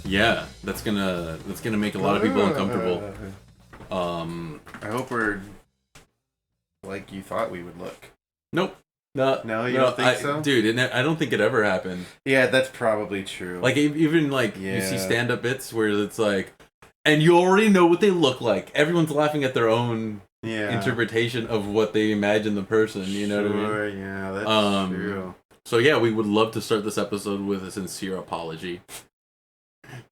Yeah, that's gonna make a lot of people uncomfortable. I hope we're like you thought we would look. Nope. No, you don't think so? Dude, I don't think it ever happened. Yeah, that's probably true. Like, even, like, you see stand-up bits where it's like, and you already know what they look like. Everyone's laughing at their own interpretation of what they imagine the person, you know what I mean? Sure, yeah, that's true. So, yeah, we would love to start this episode with a sincere apology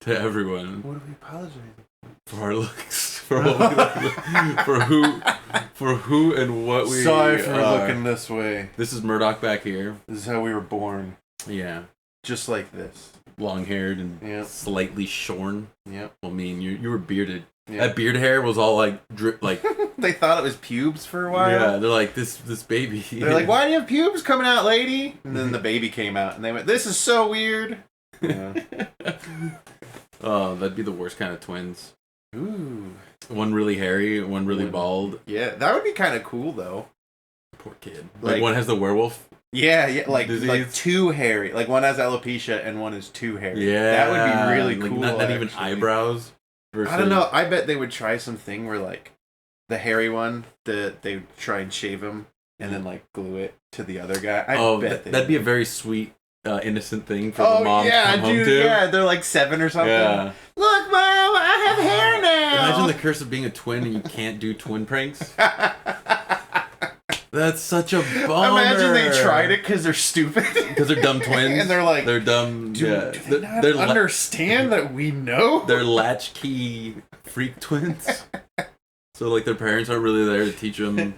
to everyone. What are we apologizing for our looks, for what we look, for who and what we Sorry for looking this way. This is Murdoch back here. This is how we were born. Yeah. Just like this. Long-haired and slightly shorn. Yeah. Well, I mean, you were bearded. Yeah. That beard hair was all like drip, like. They thought it was pubes for a while. Yeah, they're like this baby. They're like, why do you have pubes coming out, lady? And then the baby came out, and they went, "This is so weird." Yeah. Oh, that'd be the worst kind of twins. Ooh. One really hairy, one really bald. Yeah, that would be kind of cool though. Poor kid. Like one has the werewolf. Yeah, like too hairy. Like one has alopecia and one is too hairy. Yeah, that would be really cool. Not even eyebrows. I don't know. I bet they would try something where like the hairy one, they would try and shave him and then like glue it to the other guy. I bet that'd be a very sweet, innocent thing for the mom to come home to. Yeah, they're like 7 or something. Yeah. Look, Mom, I have hair now. Imagine the curse of being a twin and you can't do twin pranks. That's such a bummer. Imagine they tried it because they're stupid. Because they're dumb twins. And they're like... They're dumb... Do they not understand that we know? They're latchkey freak twins. So, like, their parents aren't really there to teach them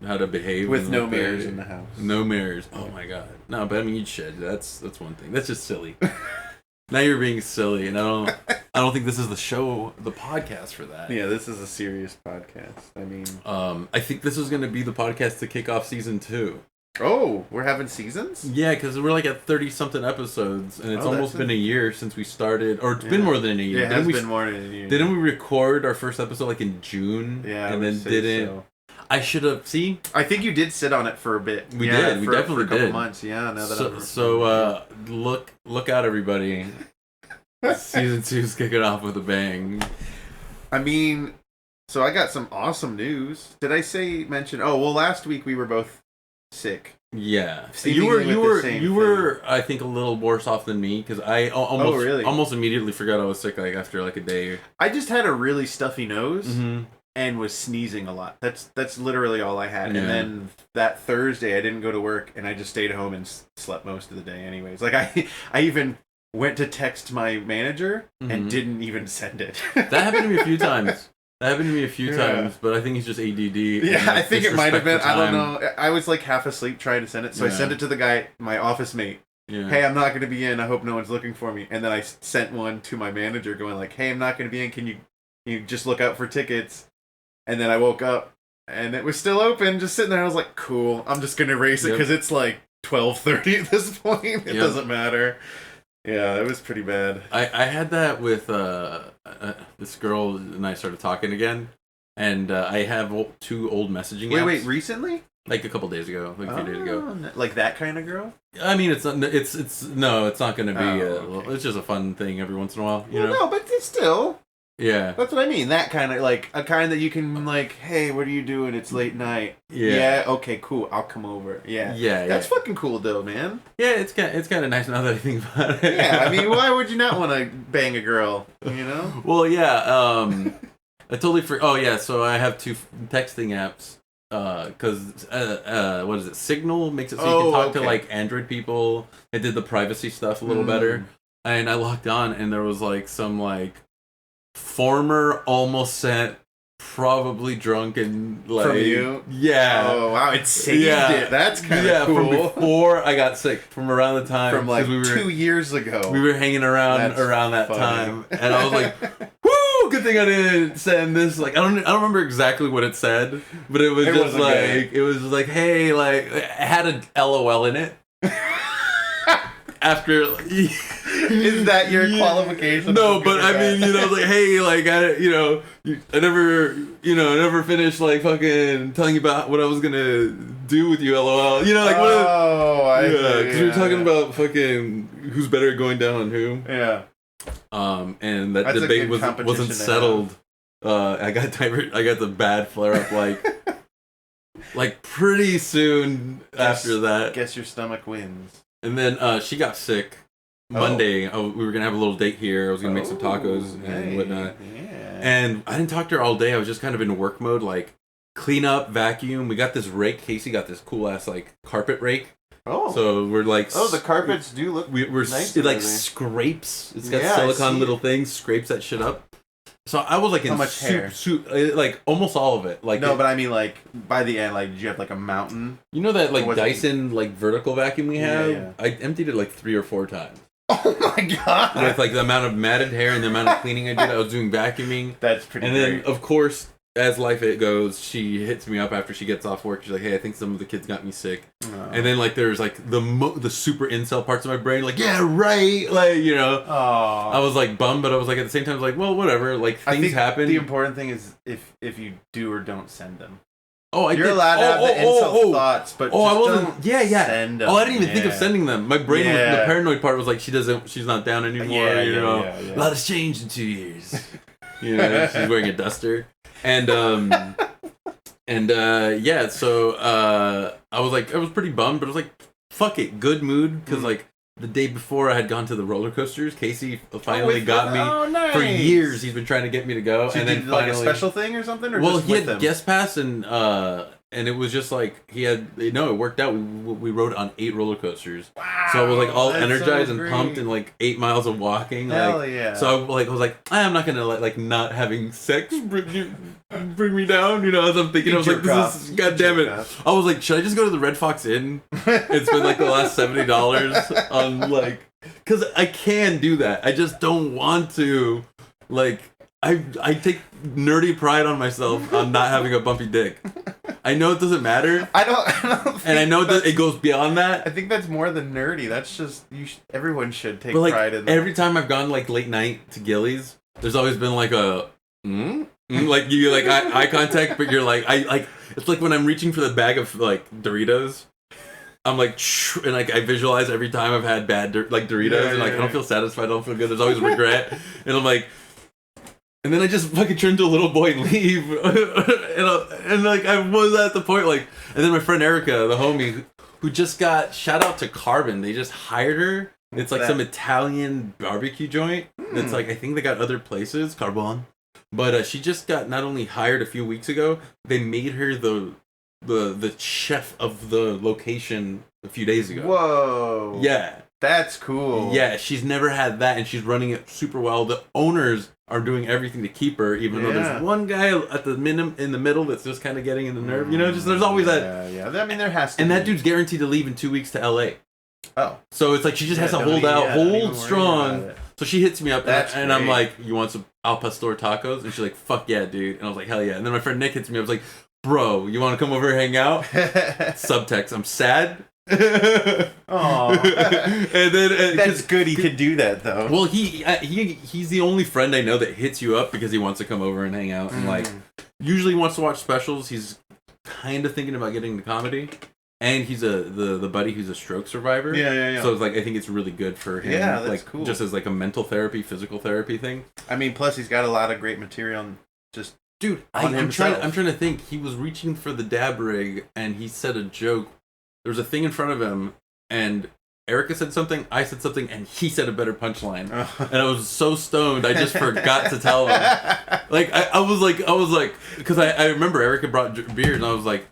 how to behave. With no mirrors in the house. No mirrors. Oh, my God. No, but I mean, you'd shed. That's one thing. That's just silly. Now you're being silly, and I don't think this is the podcast for that. Yeah, this is a serious podcast. I mean, I think this is going to be the podcast to kick off season 2. Oh, we're having seasons? Yeah, because we're like at 30-something episodes, and it's almost been a year since we started, or it's been more than a year. Yeah, it has been more than a year. Didn't we record our first episode like in June? Yeah, and then didn't. So. I should have. See, I think you did sit on it for a bit. We did. We definitely for a couple did. Months. Yeah. Now that so look out, everybody. Season 2's kicking off with a bang. I mean, so I got some awesome news. Did I mention? Oh well, last week we were both sick. Yeah, you were. I think a little worse off than me because I almost immediately forgot I was sick like after like a day. I just had a really stuffy nose. Mm-hmm. And was sneezing a lot. That's literally all I had. Yeah. And then that Thursday, I didn't go to work, and I just stayed home and slept most of the day anyways. Like, I even went to text my manager and didn't even send it. That happened to me a few times. Times, but I think it's just ADD. Yeah, I think it might have been. I don't know. I was like half asleep trying to send it, so I sent it to the guy, my office mate. Yeah. Hey, I'm not going to be in. I hope no one's looking for me. And then I sent one to my manager going like, hey, I'm not going to be in. Can you just look out for tickets? And then I woke up, and it was still open, just sitting there. I was like, cool, I'm just going to erase it, because it's like 12:30 at this point. It doesn't matter. Yeah, it was pretty bad. I had that with this girl, and I started talking again, and I have 2 old messaging apps. Wait, recently? Like a couple days ago, like a few days ago. Like that kind of girl? I mean, it's not going to be, it's just a fun thing every once in a while, you know? No, but it's still... Yeah. That's what I mean. That kind of, like, a kind that you can, like, hey, what are you doing? It's late night. Yeah, okay, cool. I'll come over. Yeah. Yeah, that's fucking cool, though, man. Yeah, it's kind of nice now that I think about it. Yeah, I mean, why would you not want to bang a girl, you know? Well, yeah, I totally oh, yeah, so I have 2 texting apps, because, what is it, Signal makes it so you can talk to, like, Android people. It did the privacy stuff a little better, and I logged on, and there was, like, some, like, former almost sent, probably drunk and like from you. Yeah. Oh wow, it saved it. That's kind of cool. From before I got sick, from around the time from like 2 years ago. We were hanging around that time, and I was like, "Woo! Good thing I didn't send this." Like I don't remember exactly what it said, but it was just like, "Hey," like it had a LOL in it. After. Is that your qualification? No, but I mean, you know, like, hey, like, I never finished, like, fucking telling you about what I was gonna do with you, LOL. You know, like, I see. Because we were talking about fucking who's better at going down on who. Yeah. And that debate wasn't settled. I got the bad flare up like pretty soon after that. Guess your stomach wins. And then she got sick Monday. We were gonna have a little date here. I was gonna make some tacos and whatnot. Yeah. And I didn't talk to her all day. I was just kind of in work mode, like clean up, vacuum. We got this rake. Casey got this cool ass like carpet rake. Oh. So we're like. Oh, the carpets do look. We're nice. It like scrapes. It's got silicone little things. Scrapes that shit up. So I was like in hair? Like almost all of it. Like no, but I mean like by the end, like did you have like a mountain? You know that like Dyson like vertical vacuum we have? Yeah. I emptied it like 3 or 4 times. Oh my god! With like the amount of matted hair and the amount of cleaning I did, I was doing vacuuming. That's pretty. And then of course, as life it goes, she hits me up after she gets off work. She's like, "Hey, I think some of the kids got me sick." Oh. And then like there's like the super incel parts of my brain, like yeah, right, like you know. Oh. I was like bummed, but I was like at the same time, I was like, well, whatever. Like things happen. The important thing is if you do or don't send them. Oh, you're allowed to have the incel thoughts, but I wasn't. Send them. Oh, I didn't even think of sending them. My brain, the paranoid part was like, she's not down anymore. A lot has changed in 2 years. You know, she's wearing a duster, and so I was pretty bummed, but I was like, fuck it, good mood, because like the day before I had gone to the roller coasters. Casey finally got me. Nice. For years he's been trying to get me to go. So and then finally, like a special thing or something? Or well, he had guest pass and it was just like it worked out. We rode on 8 roller coasters. Wow. So I was like all energized and pumped and like 8 miles of walking. Hell yeah. So I was like, I'm not gonna let like not having sex bring me down, you know, as I'm thinking. I was like, this is god damn it. I was like, should I just go to the Red Fox Inn and spend like the last $70 on like, because I can do that. I just don't want to. Like, I take nerdy pride on myself on not having a bumpy dick. I know it doesn't matter. I don't and I know that it goes beyond that. I think that's more than nerdy. That's just everyone should take pride in that. Every time I've gone like late night to Gillies, there's always been like a like you like eye contact, but you're like it's like when I'm reaching for the bag of like Doritos. I'm like, and like I visualize every time I've had bad Doritos, and like I don't feel satisfied, I don't feel good. There's always regret, and I'm like, and then I just fucking turn to a little boy and leave, and like I was at the point like, and then my friend Erica, the homie, who just got shout out to Carbon, they just hired her. It's like some Italian barbecue joint. That's like I think they got other places, Carbon, but she just got not only hired a few weeks ago, they made her the chef of the location a few days ago. Whoa. Yeah. That's cool. Yeah, she's never had that, and she's running it super well. The owners are doing everything to keep her, even though there's one guy at the in the middle that's just kind of getting in the nerve. You know, just there's always that. Yeah. I mean, there has to. And that dude's guaranteed to leave in 2 weeks to LA. Oh. So it's like she just has to hold strong. So she hits me up, and I'm like, "You want some al pastor tacos?" And she's like, "Fuck yeah, dude!" And I was like, "Hell yeah!" And then my friend Nick hits me up, I was like, "Bro, you want to come over and hang out?" Subtext: I'm sad. Aww. And then that's good. He could do that though. Well, he's the only friend I know that hits you up because he wants to come over and hang out, and like usually wants to watch specials. He's kind of thinking about getting into comedy. And he's the buddy who's a stroke survivor. Yeah. So it's like I think it's really good for him. Yeah, that's like, cool. Just as like a mental therapy, physical therapy thing. I mean, plus he's got a lot of great material. Just dude, I'm trying to think. He was reaching for the dab rig, and he said a joke. There was a thing in front of him, and Erica said something, I said something, and he said a better punchline. And I was so stoned, I just forgot to tell him. Like I was like, because I remember Erica brought beer, and I was like,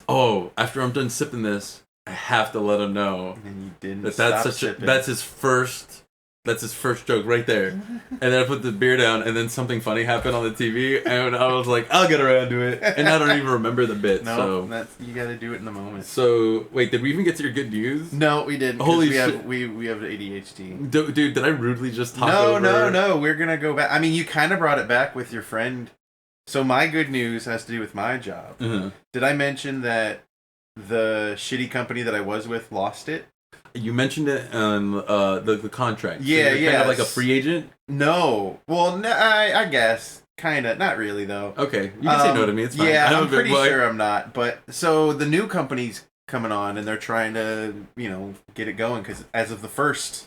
oh, after I'm done sipping this, I have to let him know. And you didn't. That's his first joke right there. And then I put the beer down, and then something funny happened on the TV, and I was like, I'll get around to it. And I don't even remember the bit. No, you got to do it in the moment. So wait, did we even get to your good news? No, we didn't. Holy shit, we have ADHD. Dude, did I rudely just talk over? No. We're gonna go back. I mean, you kind of brought it back with your friend. So my good news has to do with my job. Uh-huh. Did I mention that the shitty company that I was with lost it? You mentioned it on the contract. Yeah, so you're kind of like a free agent? No. Well, I guess. Kind of. Not really, though. Okay. You can say no to me. It's fine. Yeah, I'm pretty sure I'm not. But, so, the new company's coming on, and they're trying to, get it going. Because as of the 1st,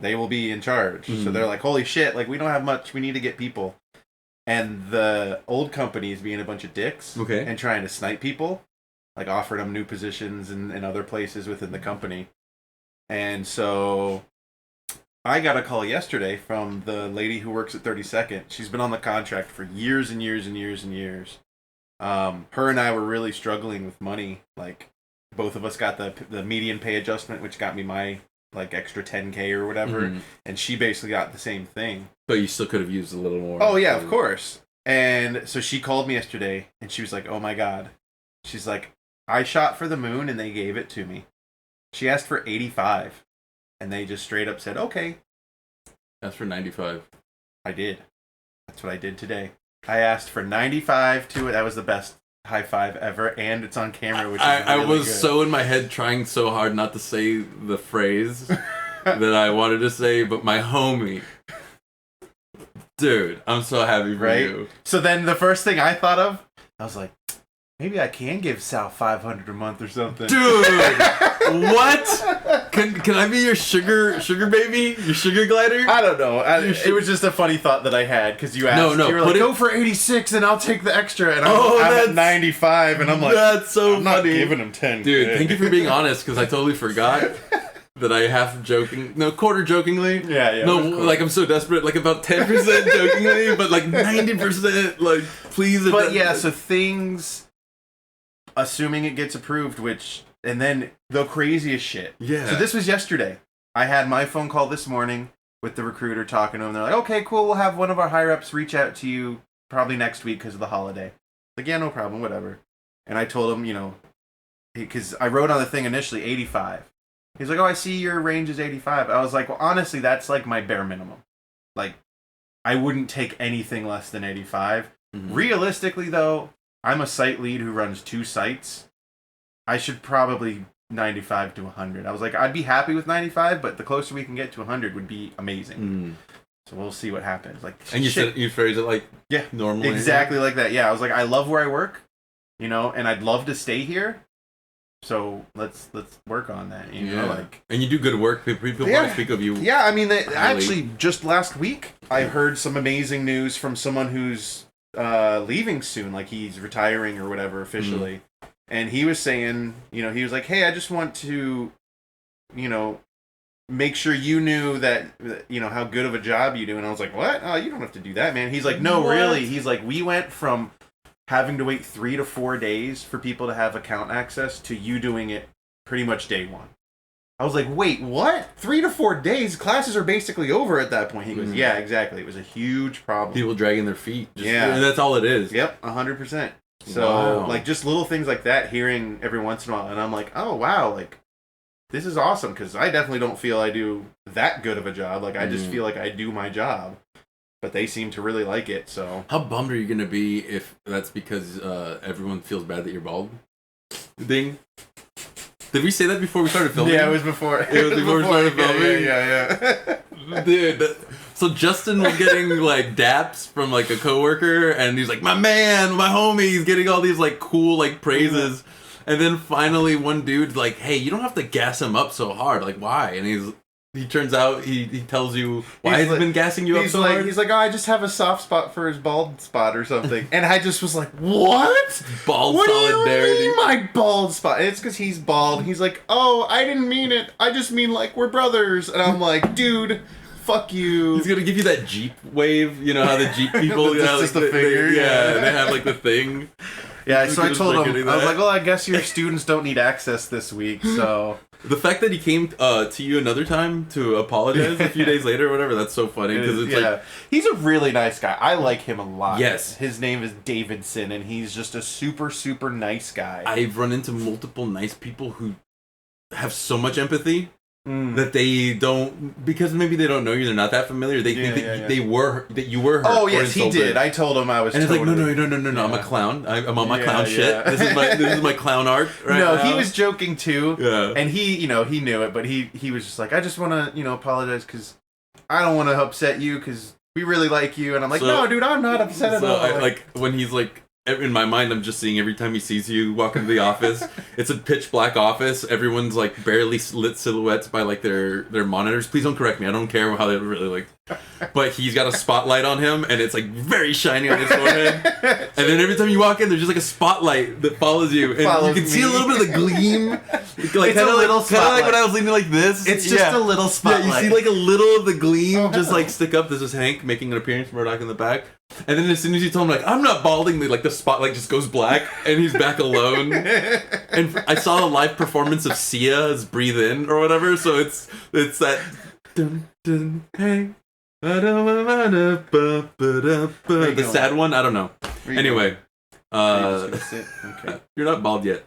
they will be in charge. So they're like, holy shit, like, we don't have much. We need to get people. And the old companies being a bunch of dicks and trying to snipe people, like offered them new positions in other places within the company. And so I got a call yesterday from the lady who works at 32nd. She's been on the contract for years and years and years and years. Her and I were really struggling with money. Like, both of us got the median pay adjustment, which got me my like extra 10K or whatever, and she basically got the same thing. But you still could have used a little more. Oh yeah, of course. And so she called me yesterday, and she was like, "Oh my god," she's like, "I shot for the moon, and they gave it to me." She asked for 85, and they just straight up said, "Okay." That's for 95. I did. That's what I did today. I asked for 95 to it. That was the best high five ever, and it's on camera, which is really I was good. so in my head trying so hard not to say the phrase that I wanted to say, but my homie, dude, I'm so happy for you. So then the first thing I thought of, I was like, maybe I can give Sal $500 a month or something. Dude, what? Can I be your sugar baby? Your sugar glider? I don't know. It was just a funny thought that I had because you asked. No, you were like, go for 86 and I'll take the extra. And I'm at 95 and I'm like, that's so I'm funny. Not giving him 10. Dude, thank you for being honest because I totally forgot that I quarter jokingly. Yeah. No, like I'm so desperate, like about 10% jokingly, but like 90%, like please. But yeah, so things, assuming it gets approved, and then the craziest shit. Yeah. So this was yesterday. I had my phone call this morning with the recruiter talking to him. They're like, okay, cool. We'll have one of our higher ups reach out to you probably next week because of the holiday. Like, yeah, no problem, whatever. And I told him, because I wrote on the thing initially 85. He's like, oh, I see your range is 85. I was like, well, honestly, that's like my bare minimum. Like, I wouldn't take anything less than 85. Realistically, though, I'm a site lead who runs 2 sites. I should probably 95 to 100. I was like, I'd be happy with 95, but the closer we can get to 100 would be amazing. So we'll see what happens. Like, and you phrase it like normally, exactly like that. Yeah, I was like, I love where I work, and I'd love to stay here. So let's work on that. You know, like, and you do good work. People want to speak of you. Yeah, I mean, actually, just last week I heard some amazing news from someone who's leaving soon, like he's retiring or whatever officially. And he was saying, he was like, hey, I just want to, make sure you knew that, how good of a job you do. And I was like, what? Oh, you don't have to do that, man. He's like, no, really. He's like, we went from having to wait 3 to 4 days for people to have account access to you doing it pretty much day one. I was like, wait, what? 3 to 4 days? Classes are basically over at that point. He goes, yeah, exactly. It was a huge problem. People dragging their feet. And that's all it is. Yep, 100%. So, like, just little things like that, hearing every once in a while, and I'm like, oh, wow, like, this is awesome, because I definitely don't feel I do that good of a job. Like, I just feel like I do my job, but they seem to really like it, so. How bummed are you going to be if that's because everyone feels bad that you're bald? Ding. Did we say that before we started filming? Yeah, it was before. It was before we started filming? Yeah. Dude, so Justin was getting, like, daps from, like, a coworker, and he's like, my man, my homie, he's getting all these, like, cool, like, praises. And then finally one dude's like, hey, you don't have to gas him up so hard. Like, why? And he turns out, he tells you why he's been gassing you up so hard. He's like, oh, I just have a soft spot for his bald spot or something. And I just was like, what? Bald what solidarity. What do you mean my bald spot? It's because he's bald. He's like, oh, I didn't mean it. I just mean, like, we're brothers. And I'm like, dude, fuck you. He's gonna give you that Jeep wave. You know how the Jeep people... just the finger. They have, like, the thing. Yeah, so I told him, I was like, well, I guess your students don't need access this week, so... The fact that he came to you another time to apologize a few days later or whatever, that's so funny. Like, he's a really nice guy. I like him a lot. Yes. His name is Davidson, and he's just a super, super nice guy. I've run into multiple nice people who have so much empathy that they don't, because maybe they don't know you, they're not that familiar, they think that you were hurt. Oh, yes, he did. I told him I was. And it's like, no, I'm a clown. I'm on my clown shit. This is my clown art right now. He was joking too. Yeah. And he knew it, but he was just like, I just want to, apologize because I don't want to upset you because we really like you. And I'm like, no, dude, I'm not upset at all. Like when he's like, in my mind, I'm just seeing every time he sees you walk into the office, it's a pitch black office. Everyone's like barely lit silhouettes by like their monitors. Please don't correct me. I don't care how they really like. But he's got a spotlight on him, and it's like very shiny on his forehead. And then every time you walk in, there's just like a spotlight that follows you, and you can see a little bit of the gleam. Like kind of like when I was leaning like this. It's just a little spotlight. Yeah, you see like a little of the gleam just like stick up. This is Hank making an appearance, Murdoch in the back. And then as soon as you told him, like, I'm not balding, like the spotlight just goes black, and he's back alone. And I saw a live performance of Sia's Breathe In, or whatever, so it's that... Dun, dun, hey, the sad one? I don't know. Anyway. Okay. You're not bald yet.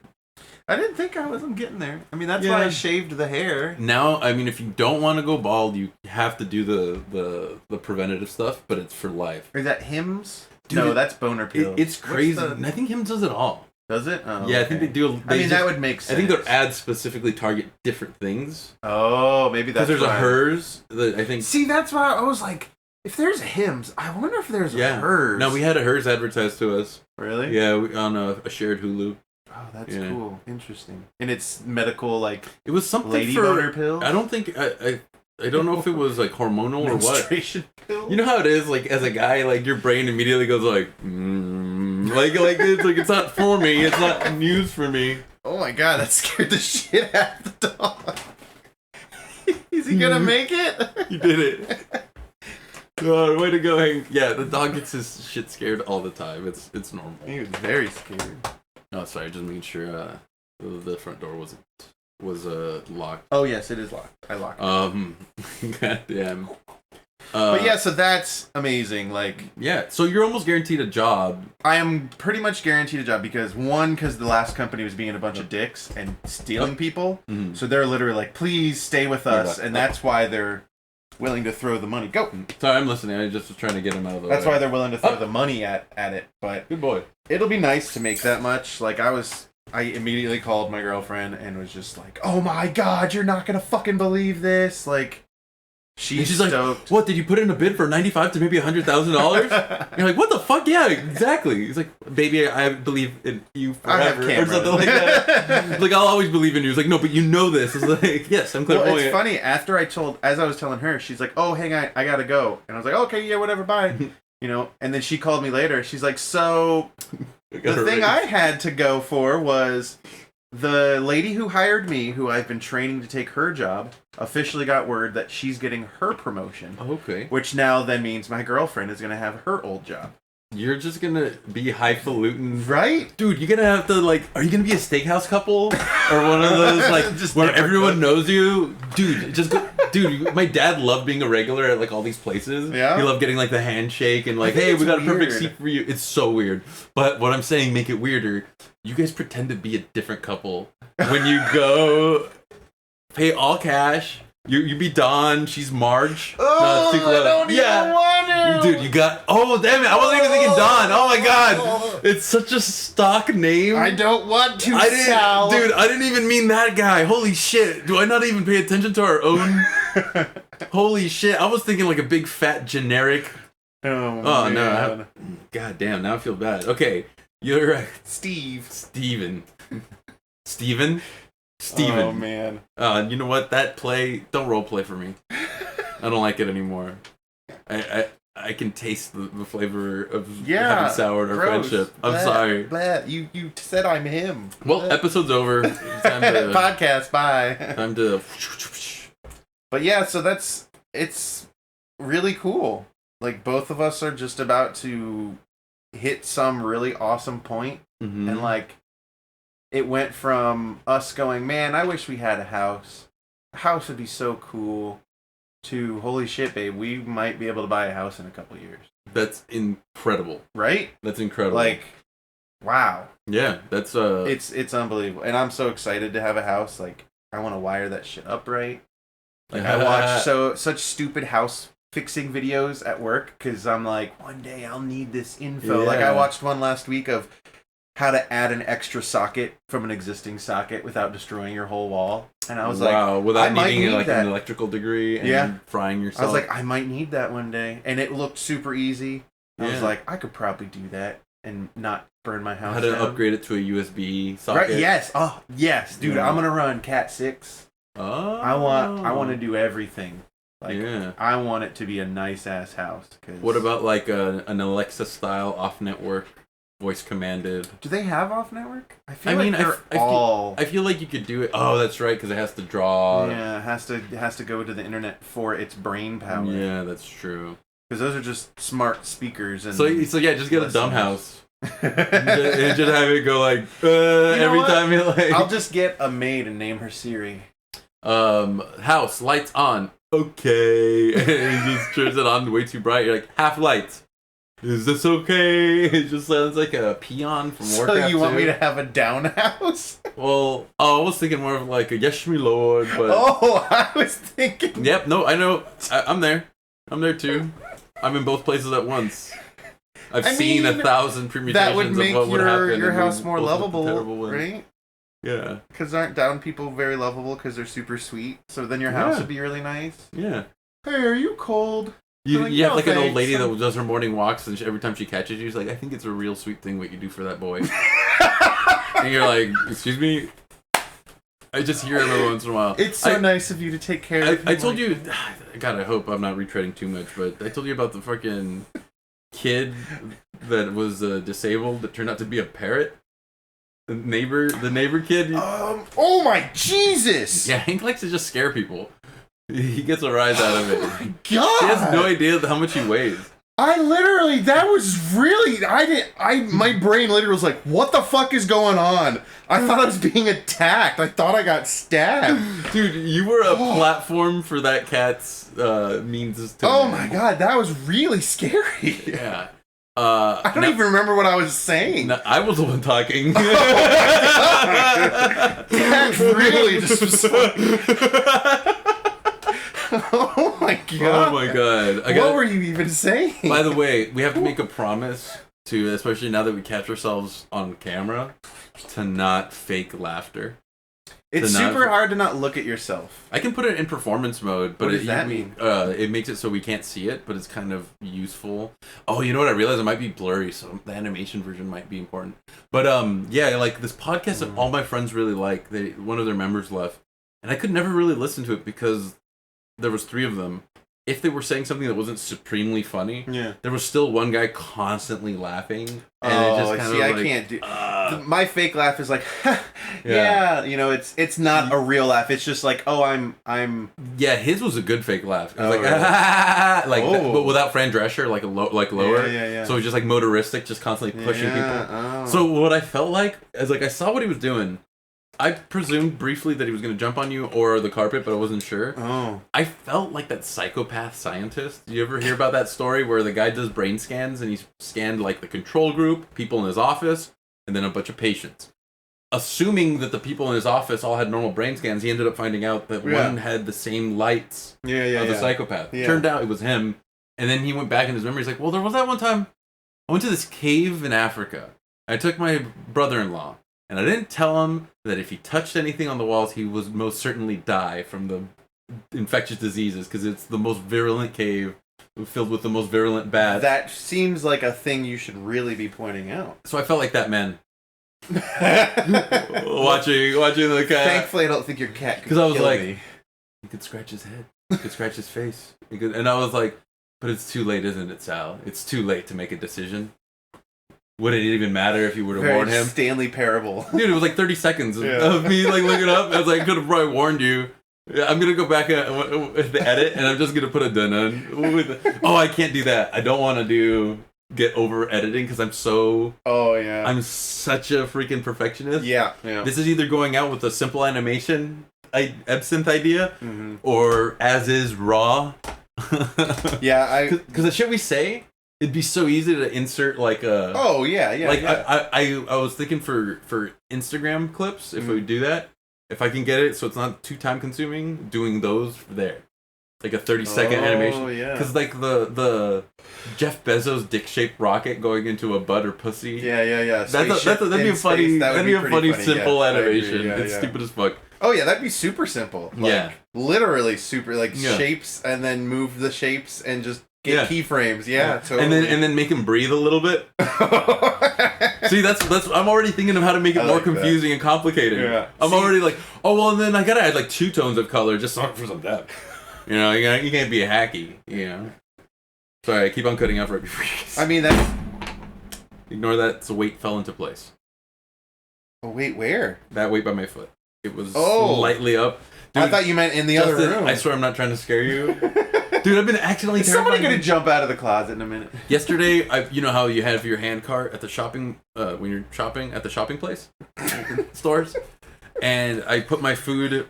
I didn't think I wasn't getting there. I mean, that's why I shaved the hair. Now, I mean, if you don't want to go bald, you have to do the preventative stuff, but it's for life. Is that Hims? Dude, no, that's Boner Pill. It's crazy. I think Hims does it all. Does it? Oh, yeah, I think they do. That would make sense. I think their ads specifically target different things. Oh, maybe that's because there's a Hers that I think. See, that's why I was like, if there's a Hims, I wonder if there's a Hers. No, we had a Hers advertised to us. Really? Yeah, on a shared Hulu. Oh, that's cool. Interesting. And it's medical, like, it was something lady boner pill? I don't think I don't know if it was like hormonal or what. Menstruation pill? You know how it is, like as a guy, like your brain immediately goes like, it's not for me. It's not news for me. Oh my god, that scared the shit out of the dog. Is he gonna make it? You did it. God, way to go, Hank. Yeah, the dog gets his shit scared all the time. It's normal. He was very scared. Oh, sorry, just making sure the front door was locked. Oh yes, it is locked. I locked it. Goddamn. But yeah, so that's amazing. Like, yeah, so you're almost guaranteed a job. I am pretty much guaranteed a job because the last company was being a bunch of dicks and stealing people. Mm-hmm. So they're literally like, please stay with us, and that's why they're willing to throw the money. Go. Sorry, I'm listening. I just was trying to get him out of the way. That's why they're willing to throw the money at it. But good boy. It'll be nice to make that much. Like, I immediately called my girlfriend and was just like, oh my god, you're not gonna fucking believe this. Like, she's stoked. Like, what, did you put in a bid for $95,000 to maybe $100,000? You're like, what the fuck? Yeah, exactly. He's like, baby, I believe in you forever. Or something like that. Like, I'll always believe in you. He's like, no, but you know this. It's like, yes, I'm clairvoyant. Well, it's funny, as I was telling her, she's like, oh, hang on, I gotta go. And I was like, okay, yeah, whatever, bye. You know, and then she called me later. She's like, so the thing I had to go for was the lady who hired me, who I've been training to take her job, officially got word that she's getting her promotion. Okay. Which now then means my girlfriend is going to have her old job. You're just going to be highfalutin. Right? Dude, you're going to have to, like, are you going to be a steakhouse couple? Or one of those, like, just where everyone knows you? Dude, just go. Dude, my dad loved being a regular at, like, all these places. Yeah? He loved getting, like, the handshake and, like, hey, we got a perfect seat for you. It's so weird. But what I'm saying, make it weirder. You guys pretend to be a different couple. When you go, pay all cash. You be Dawn, she's Marge. Oh, no, I don't even want to. Dude, you got... Oh, damn it. I wasn't even thinking Dawn. Oh, my God. It's such a stock name. I don't want to, Sal. Dude, I didn't even mean that guy. Holy shit. Do I not even pay attention to our own... Holy shit. I was thinking like a big, fat, generic... Oh, man. No. God damn, now I feel bad. Okay, you're right. Steven. Oh, man. You know what? That play... Don't role play for me. I don't like it anymore. I can taste the flavor of having soured our friendship. I'm sorry. You said I'm him. Well, episode's over. Time to... Podcast, bye. Time to... But yeah, so it's really cool. Like, both of us are just about to hit some really awesome point. Mm-hmm. And, like, it went from us going, man, I wish we had a house. A house would be so cool. To, holy shit, babe, we might be able to buy a house in a couple years. That's incredible. Right? That's incredible. Like, wow. Yeah, that's... It's unbelievable. And I'm so excited to have a house. Like, I want to wire that shit up right. Like, I watch such stupid house fixing videos at work because I'm like, one day I'll need this info. Yeah. Like, I watched one last week of how to add an extra socket from an existing socket without destroying your whole wall. And I was like, without needing like an electrical degree and frying yourself. I was like, I might need that one day. And it looked super easy. I was like, I could probably do that. and not burn my house How to down. upgrade it to a USB socket. Right, yes. Oh, yes. Dude, I'm going to run Cat 6. Oh. I want to do everything. Like, I want it to be a nice-ass house. What about, like, an Alexa-style off-network, voice-commanded? Do they have off-network? I feel I feel like you could do it. Oh, that's right, because it has to draw. Yeah, it has to go to the internet for its brain power. Yeah, that's true. Because those are just smart speakers. And so yeah, just get a dumb house. and just have it go like every time you like. I'll just get a maid and name her Siri. House lights on. Okay, and it just turns it on way too bright. You're like half light. Is this okay? It just sounds like a peon from Warcraft. So you want me to have a down house? Well, I was thinking more of like a yes, me lord, but I was thinking. Yep, no, I know. I'm there. I'm there too. I'm in both places at once. I've seen 1,000 permutations that would make of what would happen. Your house more lovable, right? Yeah. Because aren't down people very lovable because they're super sweet? So then your house would be really nice. Yeah. Hey, are you cold? You have like an old lady that does her morning walks, and every time she catches you, she's like, I think it's a real sweet thing what you do for that boy. And you're like, excuse me? I just hear him every once in a while. It's so nice of you to take care of him. I told you, God, I hope I'm not retreading too much, but I told you about the fucking kid that was disabled that turned out to be a parrot. The neighbor kid. Oh my Jesus! Yeah, Hank likes to just scare people. He gets a rise out of it. Oh my God! He has no idea how much he weighs. That was really, my brain literally was like, what the fuck is going on? I thought I was being attacked. I thought I got stabbed. Dude, you were a platform for that cat's means to my God, that was really scary. Yeah. I don't even remember what I was saying. No, I was the one talking. That really just was Oh my God. Oh my God. What were you even saying? By the way, we have to make a promise to, especially now that we catch ourselves on camera, to not fake laughter. It's super hard to not look at yourself. I can put it in performance mode, but what does that mean? It makes it so we can't see it, but it's kind of useful. Oh, you know what? I realized it might be blurry, so the animation version might be important. But yeah, like this podcast that all my friends really like, one of their members left, and I could never really listen to it because there was 3 of them. If they were saying something that wasn't supremely funny, there was still one guy constantly laughing. And it just kind of I can't do. My fake laugh is like, you know, it's not a real laugh. It's just like, I'm. Yeah, his was a good fake laugh. It was really? but without Fran Drescher, like lower. Yeah. So it was just like motoristic, just constantly pushing people. So what I felt like is like I saw what he was doing. I presumed briefly that he was going to jump on you or the carpet, but I wasn't sure. I felt like that psychopath scientist. Did you ever hear about that story where the guy does brain scans and he's scanned like the control group, people in his office, and then a bunch of patients? Assuming that the people in his office all had normal brain scans, he ended up finding out that one had the same lights of the psychopath. Turned out it was him. And then he went back in his memory. He's like, well, there was that one time I went to this cave in Africa. I took my brother-in-law. And I didn't tell him that if he touched anything on the walls, he would most certainly die from the infectious diseases, because it's the most virulent cave filled with the most virulent bats. That seems like a thing you should really be pointing out. So I felt like that man. watching the cat. Thankfully, I don't think your cat could kill me. Because I was like, me. He could scratch his head. He could scratch his face. And I was like, but it's too late, isn't it, Sal? It's too late to make a decision. Would it even matter if you were to warn him? Stanley Parable. Dude, it was like 30 seconds of me like looking up. I was like, I could have probably warned you. I'm going to go back at the edit, and I'm just going to put a dun-dun. I can't do that. I don't want to get over editing because I'm so... I'm such a freaking perfectionist. Yeah. This is either going out with a simple animation absinthe idea, or as is raw. Because the shit we say... It'd be so easy to insert like a... I was thinking for Instagram clips, if we do that, if I can get it so it's not too time consuming, doing those there. Like a 30-second animation. Oh, yeah. Because like the Jeff Bezos dick-shaped rocket going into a butt or pussy. Yeah. That'd be a funny simple animation. It's stupid as fuck. Oh yeah, that'd be super simple. Literally super, shapes, and then move the shapes and just get keyframes. Yeah, totally. And then make him breathe a little bit. See, that's I'm already thinking of how to make it more confusing and complicated. Yeah. I'm already like, oh well, and then I gotta add like 2 tones of color just for some depth. You know, you can't be a hacky. You know. Sorry, I keep on cutting off right before you. I mean, that's. Ignore that. The weight fell into place. Oh wait, where? That weight by my foot. It was slightly up. Dude, I thought you meant in the other room. I swear I'm not trying to scare you. Dude, I've been accidentally Is somebody gonna jump out of the closet in a minute? Yesterday, you know how you have your hand cart at the shopping, when you're shopping at the shopping place? Stores? And I put my food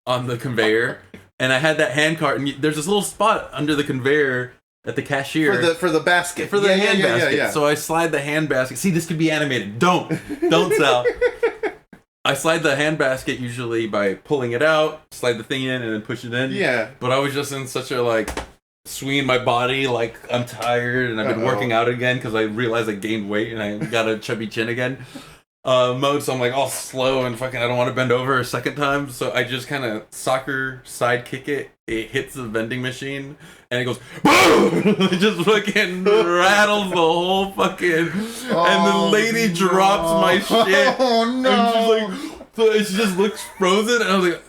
on the conveyor, and I had that hand cart, and there's this little spot under the conveyor at the cashier. For the basket. For the hand basket. Yeah. So I slide the hand basket. See, this could be animated. Don't, Sal. I slide the hand basket usually by pulling it out, slide the thing in, and then push it in. Yeah. But I was just in such a, swinging my body, I'm tired, and I've been working out again because I realized I gained weight and I got a chubby chin again. Mode, so I'm all slow and fucking I don't want to bend over a second time, so I just kind of soccer side kick it. It hits the vending machine and it goes boom. It just fucking rattles the whole fucking and the lady drops my shit. Oh no. And she just looks frozen and I was like,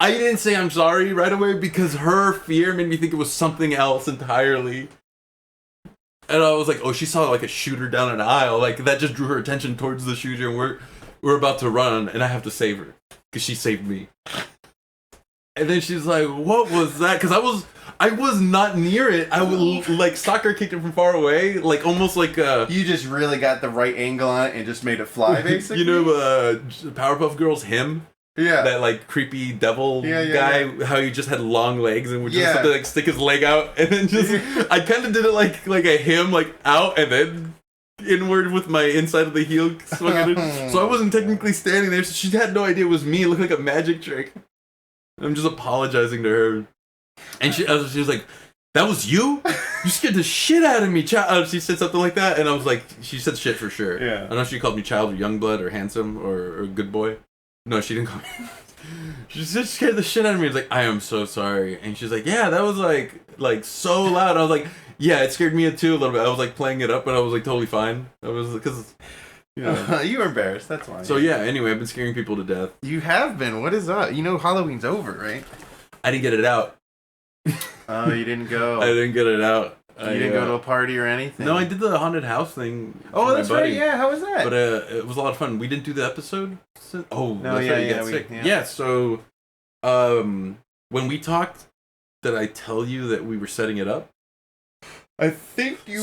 I didn't say I'm sorry right away because her fear made me think it was something else entirely. And I was like, oh, she saw a shooter down an aisle. That just drew her attention towards the shooter, and we're about to run, and I have to save her because she saved me. And then she's like, "What was that?" Because I was not near it. I was soccer kicked it from far away, almost like you just really got the right angle on it and just made it fly, basically. You know, Powerpuff Girls hymn. Yeah. That creepy devil guy, how he just had long legs and would just have to stick his leg out and then just I kind of did it like a him out and then inward with my inside of the heel swung in. So I wasn't technically standing there, so she had no idea it was me. It looked like a magic trick. I'm just apologizing to her. And she was like, "That was you? You scared the shit out of me, child." She said something like that, and I was like, she said shit for sure. Yeah. I don't know if she called me child or young blood or handsome or good boy. No, she didn't call me. She just scared the shit out of me. I was like, "I am so sorry." And she's like, "Yeah, that was so loud." I was like, "Yeah, it scared me too a little bit." I was playing it up, but I was totally fine. I was because you were embarrassed. That's fine. So yeah. Anyway, I've been scaring people to death. You have been. What is up? You know, Halloween's over, right? I didn't get it out. Oh, you didn't go. I didn't get it out. You didn't go to a party or anything? No, I did the haunted house thing. Oh, that's right. Yeah, how was that? But it was a lot of fun. We didn't do the episode. Oh, no, that's right. You got sick. Yeah. So, when we talked, did I tell you that we were setting it up? I think you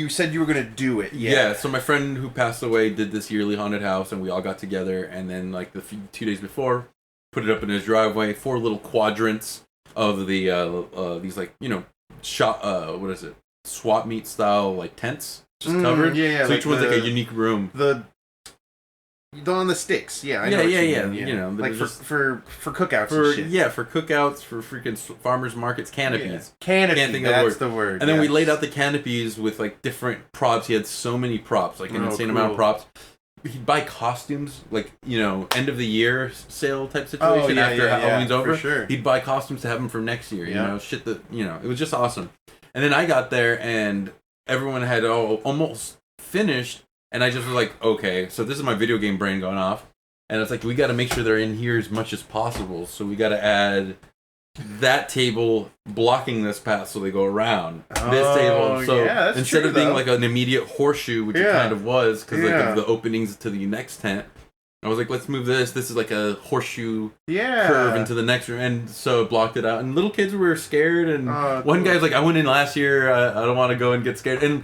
said you were gonna do it. Yeah. So my friend who passed away did this yearly haunted house, and we all got together, and then the 2 days before, put it up in his driveway. 4 little quadrants of the these shop what is it, swap meet style tents just covered. So each one's a unique room. The on the sticks. Yeah, I know. Yeah. You know, for cookouts and shit. Yeah, for cookouts, for freaking farmers markets, canopies. Canopy, that's the word. And then we laid out the canopies with different props. He had so many props, an insane amount of props. He'd buy costumes, end of the year sale type situation after Halloween's over. For sure. He'd buy costumes to have them for next year. You know, shit that it was just awesome. And then I got there and everyone had almost finished, and I just was like, okay, so this is my video game brain going off, and it's we got to make sure they're in here as much as possible. So we got to add that table blocking this path so they go around this table. So instead of being an immediate horseshoe, which it kind of was because of the openings to the next tent, I was like, let's move this. This is a horseshoe curve into the next room, and so it blocked it out. And little kids were scared, and one guy's like, I went in last year. I don't want to go and get scared. And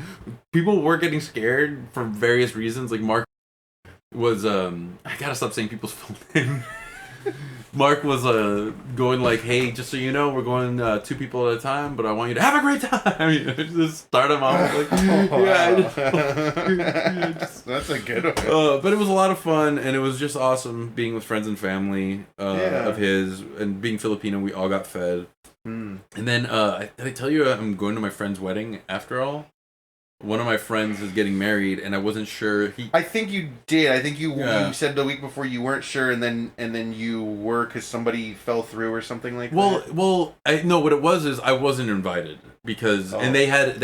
people were getting scared for various reasons. Mark was I gotta stop saying people's full name. Mark was going hey, just so you know, we're going 2 people at a time, but I want you to have a great time. Just start them off that's a good one. But it was a lot of fun, and it was just awesome being with friends and family of his, and being Filipino, we all got fed. And then did I tell you I'm going to my friend's wedding after all? one of my friends is getting married, and I wasn't sure. I think you did. I think you said the week before you weren't sure, and then you were because somebody fell through or something like that. Well, I know what it was is I wasn't invited because and they had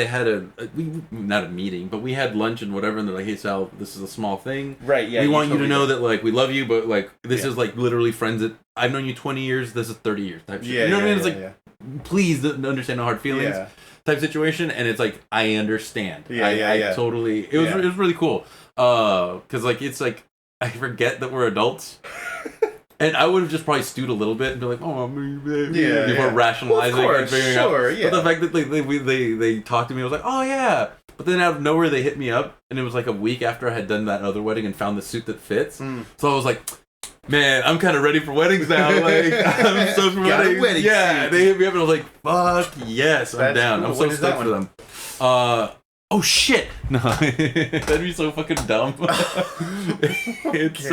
not a meeting, but we had lunch and whatever, and they're like, "Hey Sal, this is a small thing. Right? Yeah. We want you to know that like we love you, but like this is like literally friends that I've known you 20 years. This is 30 years type shit. Yeah. You know what I mean? It's like please understand no hard feelings. Yeah. Type situation, and it's like I understand. I totally. It was really cool. Because like it's like I forget that we're adults, and I would have just probably stewed a little bit and be like, "Oh, before rationalizing and figuring out." But the fact that they talked to me, I was like, "Oh yeah." But then out of nowhere, they hit me up, and it was like a week after I had done that other wedding and found the suit that fits. So I was like, man, I'm kind of ready for weddings now. Like, I'm so for weddings. Wedding suit. They hit me up and I was like, fuck yes, I'm down. Cool. I'm so stoked for them. Oh shit! No, that'd be so fucking dumb. It's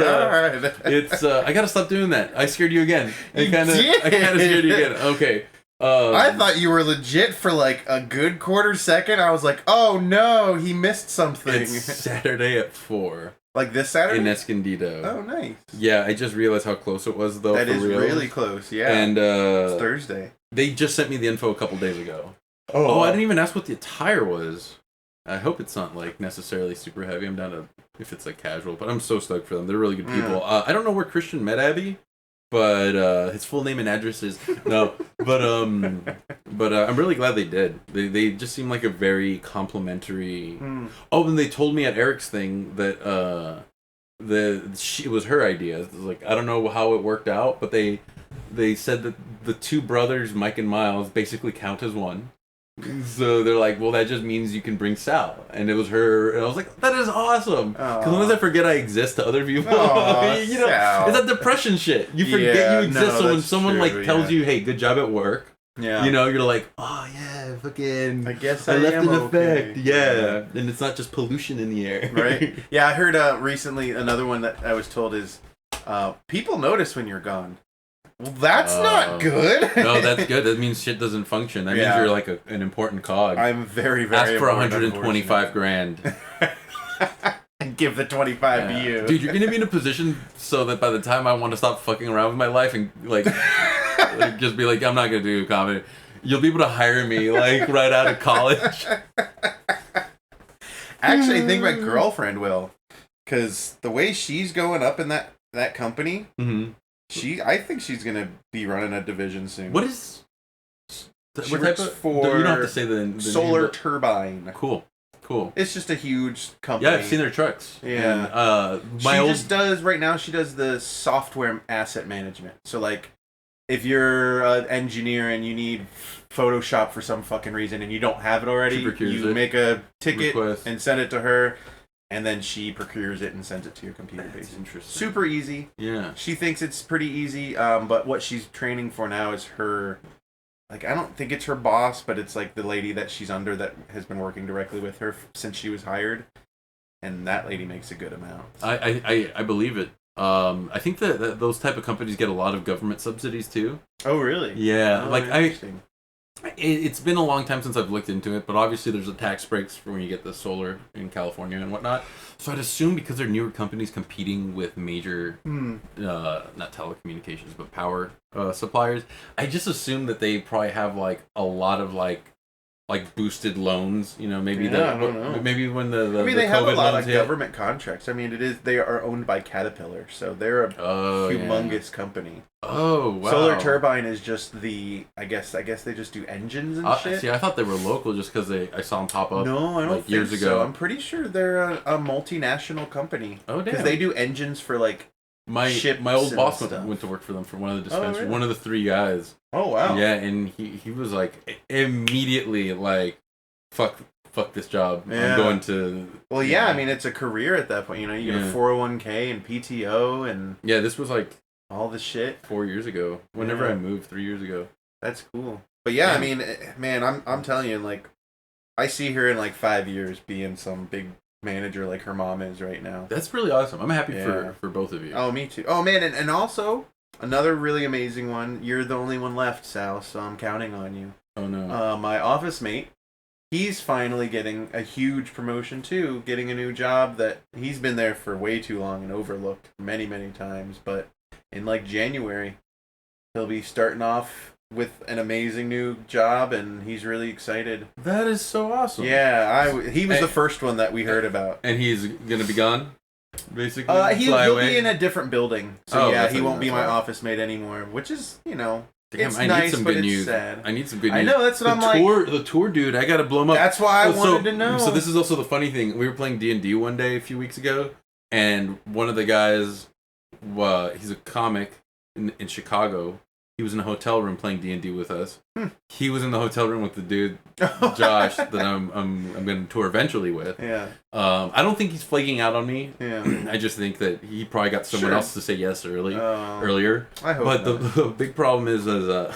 I gotta stop doing that. I scared you again. I kind of scared you again. Okay. I thought you were legit for like a good quarter second. I was like, oh no, he missed something. It's Saturday at 4. Like this Saturday? In Escondido. Oh, nice. Yeah, I just realized how close it was, though. That is really close, yeah. And it's Thursday. They just sent me the info a couple days ago. Oh, I didn't even ask what the attire was. I hope it's not like necessarily super heavy. I'm down to if it's like casual, but I'm so stoked for them. They're really good people. I don't know where Christian met Abby, but his full name and address is no. But I'm really glad they did. They just seem like a very complimentary. Oh, and they told me at Eric's thing that it was her idea. It was like I don't know how it worked out, but they said that the two brothers, Mike and Miles, basically count as one. So they're like, well, that just means you can bring Sal. And it was her. And I was like, that is awesome. Because sometimes I forget I exist to other people. You know, Sal. It's that depression shit. You forget you exist. So when someone like tells you, hey, good job at work. Yeah. You know, you're like, oh, yeah, fucking. I guess I left an effect. Yeah. And it's not just pollution in the air. Right. Yeah, I heard recently another one that I was told is people notice when you're gone. Well, that's not good. No, that's good. That means shit doesn't function. That means you're like an important cog. I'm very, very ask for 125 grand. And give the 25 to you. Dude, you're going to be in a position so that by the time I want to stop fucking around with my life and like just be like, I'm not going to do comedy, you'll be able to hire me like right out of college. Actually, I think my girlfriend will. Because the way she's going up in that company... Mm-hmm. I think she's gonna be running a division soon. What is? She works for. You don't have to say the Solar name, Turbine. Cool. It's just a huge company. Yeah, I've seen their trucks. Yeah. And, just does right now. She does the software asset management. So like, if you're an engineer and you need Photoshop for some fucking reason and you don't have it already, you make a ticket and send it to her. And then she procures it and sends it to your computer. That's interesting. Super easy. Yeah. She thinks it's pretty easy, but what she's training for now is her... Like, I don't think it's her boss, but it's like the lady that she's under that has been working directly with her since she was hired. And that lady makes a good amount. I believe it. I think that those type of companies get a lot of government subsidies, too. Oh, really? Yeah. It's been a long time since I've looked into it, but obviously there's a tax breaks for when you get the solar in California and whatnot. So I'd assume because they're newer companies competing with major, not telecommunications, but power suppliers, I just assume that they probably have like a lot of like boosted loans, you know, maybe I don't know. Maybe when they have a lot of government contracts. I mean, they are owned by Caterpillar, so they're a humongous company. Oh, wow. Solar Turbine is just I guess they just do engines and shit. See, I thought they were local just because I saw them pop up. No, I don't think years ago. So. I'm pretty sure they're a multinational company. Oh, damn. Because they do engines for like my old boss went to work for them for one of the dispensaries. Oh, really? One of the 3 guys. Oh, wow. Yeah, and he was like immediately like, fuck this job. Yeah. I'm going to. Well, yeah, I mean it's a career at that point. You know, you get a 401k and PTO and. Yeah, this was like all the shit 4 years ago. Whenever I moved 3 years ago. That's cool. But yeah, I mean, man, I'm telling you, like, I see her in like 5 years being some big manager like her mom is right now. That's really awesome. I'm happy for both of you. Oh, me too. Oh man, and also another really amazing one. You're the only one left, Sal, so I'm counting on you. Oh no. My office mate he's finally getting a huge promotion too, getting a new job that he's been there for way too long and overlooked many, many times. But in like January, he'll be starting off with an amazing new job, and he's really excited. That is so awesome. Yeah, he was the first one that we heard about. And he's gonna be gone, basically. He'll be in a different building, so he won't be my right. office mate anymore. Which is, Damn, it's I nice, need some but good it's news. sad. I need some good news. I know, that's what The tour dude, I gotta blow him up. That's why I wanted to know. So this is also the funny thing. We were playing D&D one day a few weeks ago, and one of the guys, he's a comic in Chicago. He was in a hotel room playing D&D with us. He was in the hotel room with the dude, Josh, that I'm going to tour eventually with. Yeah. I don't think he's flaking out on me. Yeah. I just think that he probably got someone else to say yes earlier. I hope But the big problem is so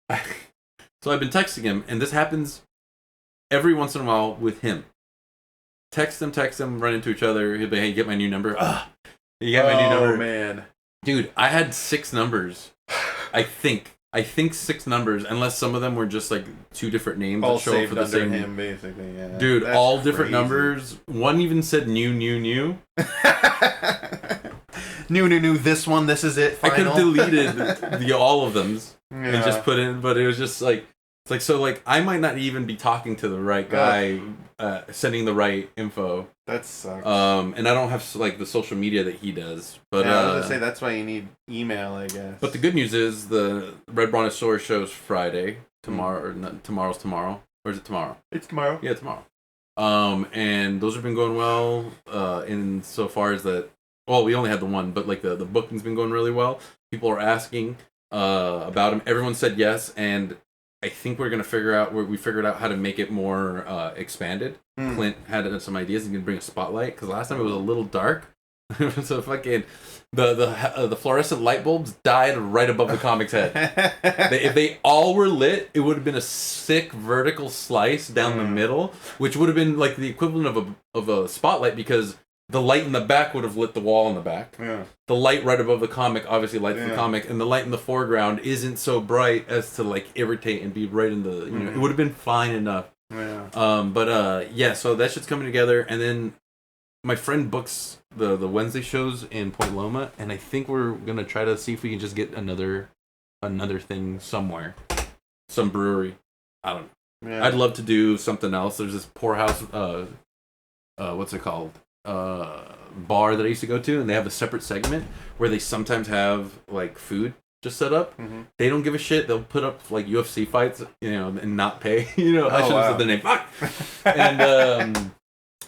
I've been texting him, and this happens every once in a while with him. Text him, run into each other. He'll be, hey, get my new number. You got my new number. Oh, man. Dude, I had 6 numbers. I think 6 numbers, unless some of them were just like 2 different names all that show up for the same him, basically. Yeah. Dude, that's all crazy. different numbers. One even said new. New. This one. This is it. Final. I could have deleted all of them and just put in, but it was just like it's like so like I might not even be talking to the right guy, sending the right info. That sucks. And I don't have like the social media that he does. But I was gonna say that's why you need email, I guess. But the good news is the Red Brontosaurus show's Friday. Tomorrow or not, tomorrow's tomorrow. Or is it tomorrow? It's tomorrow. Yeah, tomorrow. And those have been going well. In so far as that. Well, we only had the one, but like the booking's been going really well. People are asking about them. Everyone said yes, and I think we're gonna we figured out how to make it more expanded. Clint had some ideas. He's gonna bring a spotlight because last time it was a little dark. So fucking the fluorescent light bulbs died right above the comic's head. If they all were lit, it would have been a sick vertical slice down the middle, which would have been like the equivalent of a spotlight because the light in the back would have lit the wall in the back. Yeah. The light right above the comic obviously lights the comic, and the light in the foreground isn't so bright as to like irritate and be right in the it would have been fine enough. Yeah. So that shit's coming together, and then my friend books the Wednesday shows in Point Loma, and I think we're gonna try to see if we can just get another thing somewhere, some brewery. I don't know. Yeah. I'd love to do something else. There's this Poorhouse, what's it called? Bar that I used to go to, and they have a separate segment where they sometimes have like food just set up. They don't give a shit. They'll put up like UFC fights, and not pay. I should have said the name. Fuck.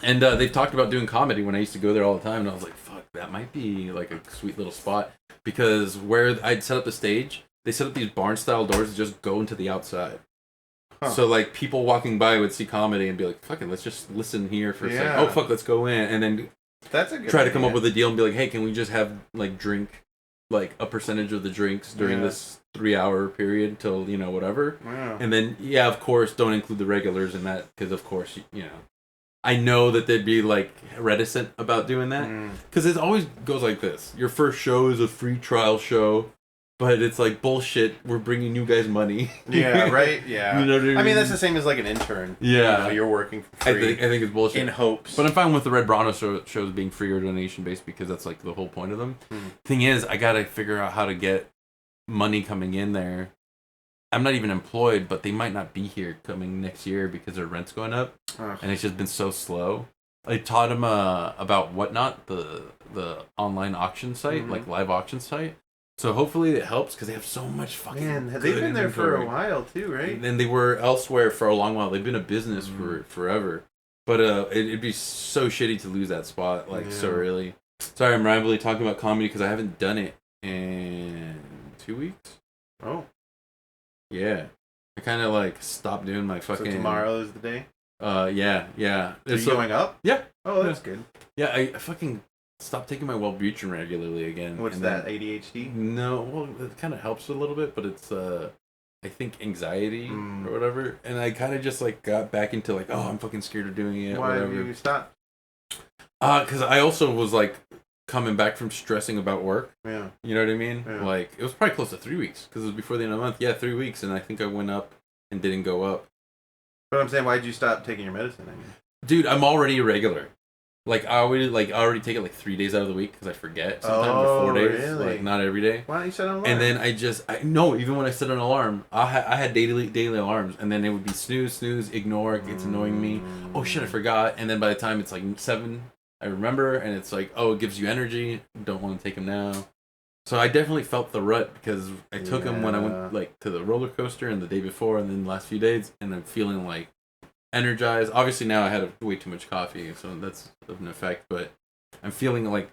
And they've talked about doing comedy when I used to go there all the time, and I was like, fuck, that might be like a sweet little spot, because where I'd set up the stage, they set up these barn style doors that just go into the outside. So like people walking by would see comedy and be like, fuck it, let's just listen here for a second. Oh fuck, let's go in, and then that's a good try to come up with a deal and be like, hey, can we just have like drink like a percentage of the drinks during this 3-hour period till whatever. And then of course don't include the regulars in that, because of course I know that they'd be like reticent about doing that, because it always goes like this: your first show is a free trial show, but it's like bullshit. We're bringing you guys money. Yeah, right. Yeah, you know what I mean? I mean, that's the same as like an intern. Yeah, you're working for free. I think it's bullshit in hopes. But I'm fine with the Red Bronto shows being free or donation based, because that's like the whole point of them. Thing is, I gotta figure out how to get money coming in there. I'm not even employed, but they might not be here coming next year because their rent's going up, and it's just been so slow. I taught him about Whatnot, the online auction site, like live auction site. So hopefully it helps, because they have so much fucking. Man, they've been there for a while too, right? And they were elsewhere for a long while. They've been a business for forever, but it'd be so shitty to lose that spot so early. Sorry, I'm rambling talking about comedy because I haven't done it in 2 weeks. Oh. Yeah, I kind of like stopped doing my fucking. So tomorrow is the day. Yeah. Are you going up? Yeah. Oh, that's good. Yeah, I fucking stopped taking my Wellbutrin regularly again. What's that? ADHD? No, well, it kind of helps a little bit, but it's I think anxiety or whatever. And I kind of just like got back into like, oh, I'm fucking scared of doing it. Why whatever. have you stopped? Because I also was like coming back from stressing about work. Yeah. You know what I mean? Yeah. Like, it was probably close to 3 weeks, because it was before the end of the month. Yeah, 3 weeks, and I think I went up and didn't go up. But I'm saying, why'd you stop taking your medicine? I mean, dude, I'm already irregular. Like I already take it like 3 days out of the week because I forget sometimes, or 4 days, really? like not every day. Why don't you set an alarm? And then no, even when I set an alarm, I had daily alarms, and then it would be snooze, ignore, it's annoying me. Oh shit, I forgot. And then by the time it's like 7, I remember, and it's like, oh, it gives you energy. Don't want to take them now. So I definitely felt the rut because I took them when I went like to the roller coaster and the day before, and then the last few days, and I'm feeling like energized. Obviously now I had way too much coffee, so that's an effect. But I'm feeling like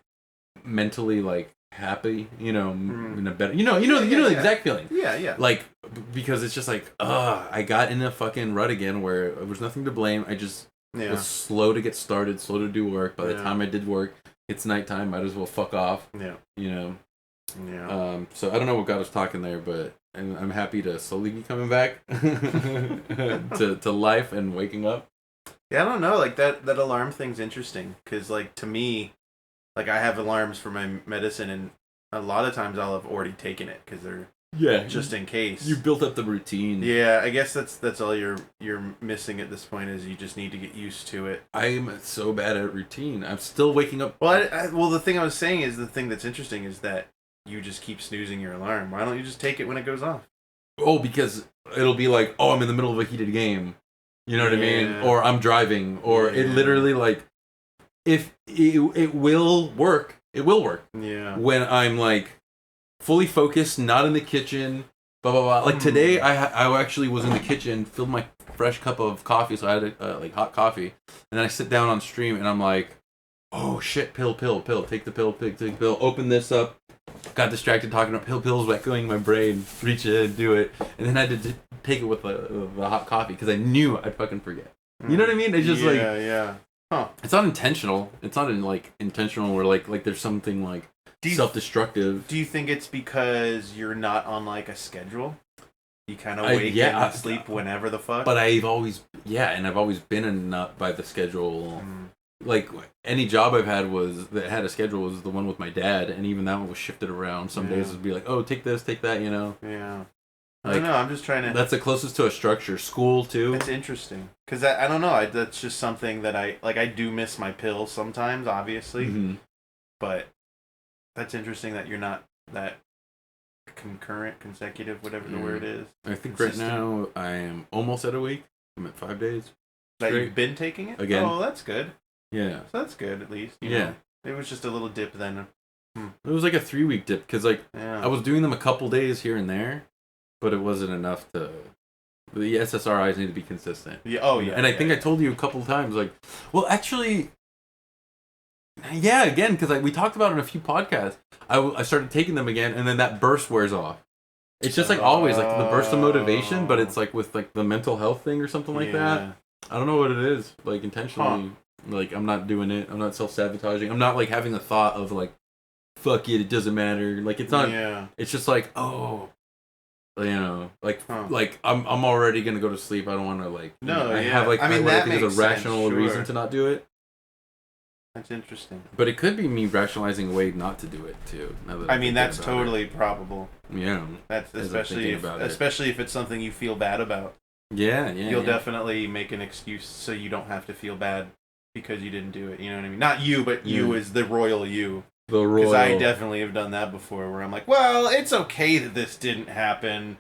mentally like happy, in a better, the exact feeling. Yeah. Like because it's just like, I got in a fucking rut again where there was nothing to blame. I just was slow to get started, slow to do work. By the time I did work, it's nighttime. Might as well fuck off. Yeah. Yeah. So I don't know what got us talking there, but I'm happy to slowly be coming back to life and waking up. Yeah, I don't know. Like that alarm thing's interesting because, like, to me, like I have alarms for my medicine, and a lot of times I'll have already taken it because they're just in case. You built up the routine. Yeah, I guess that's all you're missing at this point is you just need to get used to it. I'm so bad at routine. I'm still waking up. Well, well, the thing I was saying is the thing that's interesting is that you just keep snoozing your alarm. Why don't you just take it when it goes off? Oh, because it'll be like, oh, I'm in the middle of a heated game. You know what I mean? Or I'm driving. Or it literally, like, if it will work. It will work. Yeah. When I'm, like, fully focused, not in the kitchen, blah, blah, blah. Like, today, I actually was in the kitchen, filled my fresh cup of coffee, so I had, like, hot coffee. And then I sit down on stream, and I'm like, oh, shit, pill. Take the pill, take the pill. Open this up. Got distracted talking about pills echoing my brain. Reach in, do it, and then I had to take it with the hot coffee because I knew I'd fucking forget. You know what I mean? It's just It's not intentional. It's not intentional or like there's something like self-destructive. Do you think it's because you're not on like a schedule? You kind of wake and sleep whenever the fuck. But I've always been not by the schedule. Like any job I've had that had a schedule was the one with my dad, and even that one was shifted around. Some days it'd be like, oh, take this, take that, Yeah. Like, I don't know. I'm just trying to. That's the closest to a structure. School too. It's interesting because I don't know. That's just something that I do miss my pills sometimes, obviously, but that's interesting that you're not that consecutive, whatever the word is. I think right now I am almost at a week. I'm at 5 days. That you've been taking it again. Oh, that's good. Yeah. So that's good, at least. You know. It was just a little dip then. It was like a 3-week dip, because I was doing them a couple days here and there, but it wasn't enough to... The SSRIs need to be consistent. Yeah. Oh, yeah. And I think I told you a couple of times, like... Well, actually... Yeah, again, because we talked about it in a few podcasts. I started taking them again, and then that burst wears off. It's just like always, like the burst of motivation, but it's like with like the mental health thing or something like that. I don't know what it is. Like intentionally... Like, I'm not doing it. I'm not self-sabotaging. I'm not, like, having the thought of, like, fuck it, it doesn't matter. Like, it's not... Yeah. It's just like, oh... You know, like, I'm already going to go to sleep. I don't want to, like... No, I have, like, what I think is a rational reason to not do it. That's interesting. But it could be me rationalizing a way not to do it, too. I mean, that's totally probable. Yeah. That's especially if it's something you feel bad about. Yeah. You'll definitely make an excuse so you don't have to feel bad because you didn't do it, you know what I mean? Not you, but you as the royal you. The royal. Because I definitely have done that before, where I'm like, well, it's okay that this didn't happen.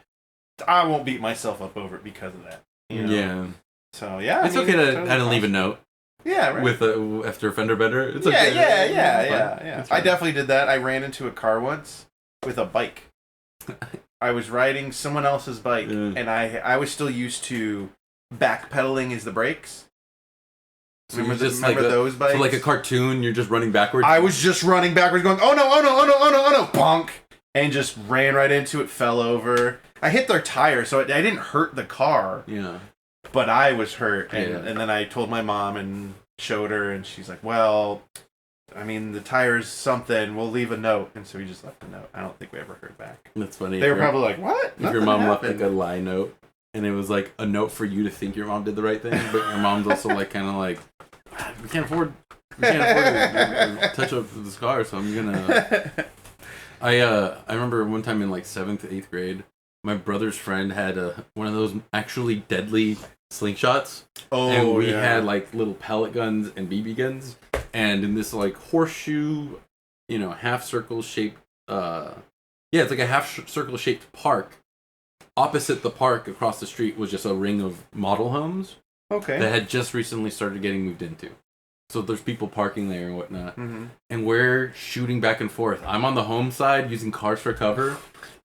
I won't beat myself up over it because of that. You know? Yeah. So yeah, it's okay to kind of leave a note. Yeah, right. With after a fender bender. It's okay. Yeah. I definitely did that. I ran into a car once with a bike. I was riding someone else's bike, and I was still used to backpedaling as the brakes. Remember those bikes? So like a cartoon, you're just running backwards? I was just running backwards going, oh no, bonk! And just ran right into it, fell over. I hit their tire, so I didn't hurt the car. Yeah. But I was hurt. And then I told my mom and showed her, and she's like, well, I mean, the tire's something. We'll leave a note. And so we just left a note. I don't think we ever heard back. That's funny. They were probably like, what? If your mom left like a lie note, and it was like a note for you to think your mom did the right thing, but your mom's also like kind of like, we can't afford to touch up this car, so I'm gonna. I remember one time in like 7th, 8th grade, my brother's friend had one of those actually deadly slingshots. Oh, and we had like little pellet guns and BB guns, and in this like horseshoe, half circle shaped. It's like a half circle shaped park. Opposite the park, across the street, was just a ring of model homes. Okay. That had just recently started getting moved into. So there's people parking there and whatnot. Mm-hmm. And we're shooting back and forth. I'm on the home side using cars for cover.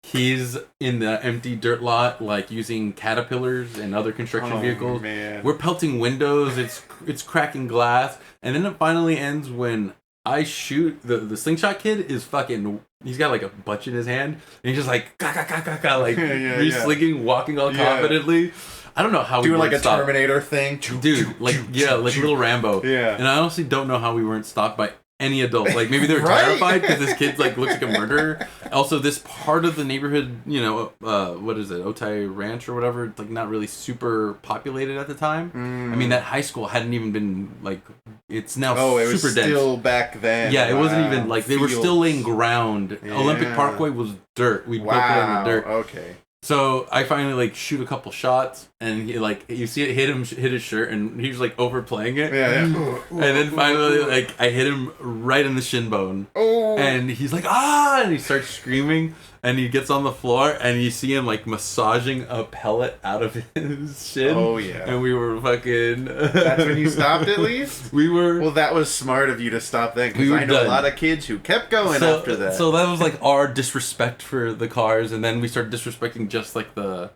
He's in the empty dirt lot, like using caterpillars and other construction vehicles. Man. We're pelting windows. It's cracking glass. And then it finally ends when I shoot. The slingshot kid is fucking... He's got like a bunch in his hand. And he's just like... like re-slinging, walking all confidently. I don't know how we doing weren't like a stopped. Terminator thing, dude. Like little Rambo. Yeah. And I honestly don't know how we weren't stopped by any adult. Like maybe they were terrified because this kid like looks like a murderer. Also, this part of the neighborhood, what is it, Otay Ranch or whatever? It's like not really super populated at the time. I mean, that high school hadn't even been like. It's now super dense. It was still back then. Yeah, it wasn't even like they were still laying ground. Yeah. Olympic Parkway was dirt. We built it in the dirt. Okay. So I finally like shoot a couple shots, and he like you see it hit his shirt, and he was like overplaying it. Yeah. And then finally like I hit him right in the shin bone. Oh. And he's like and he starts screaming, and he gets on the floor, and you see him like massaging a pellet out of his shin. Oh yeah. And we were fucking. That's when you stopped at least. We were. Well, that was smart of you to stop then, because I know a lot of kids who kept going after that. So that was like our disrespect for the cars, and then we started disrespecting just like the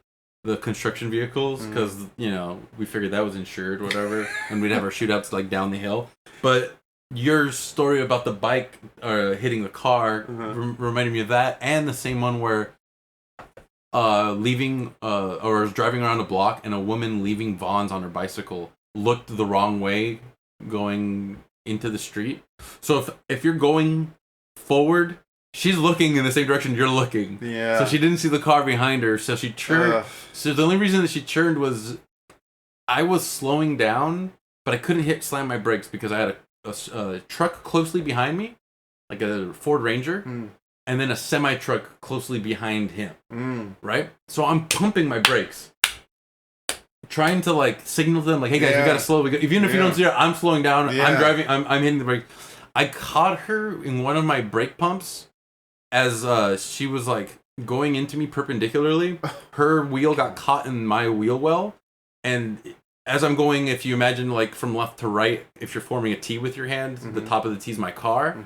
construction vehicles, because we figured that was insured or whatever, and we'd have our shootouts like down the hill. But your story about the bike hitting the car reminded me of that, and the same one where leaving or was driving around a block, and a woman leaving Vaughn's on her bicycle looked the wrong way going into the street. So if you're going forward, she's looking in the same direction you're looking. Yeah. So she didn't see the car behind her, so she turned. So the only reason that she turned was I was slowing down, but I couldn't slam my brakes because I had a truck closely behind me, like a Ford Ranger, and then a semi-truck closely behind him. Right? So I'm pumping my brakes, trying to like signal to them, like, hey guys, we gotta slow. Even if you don't see her, I'm slowing down. Yeah. I'm driving. I'm hitting the brake. I caught her in one of my brake pumps as she was like going into me perpendicularly. Her wheel got caught in my wheel well, and as I'm going, if you imagine like from left to right, if you're forming a T with your hand, the top of the T is my car.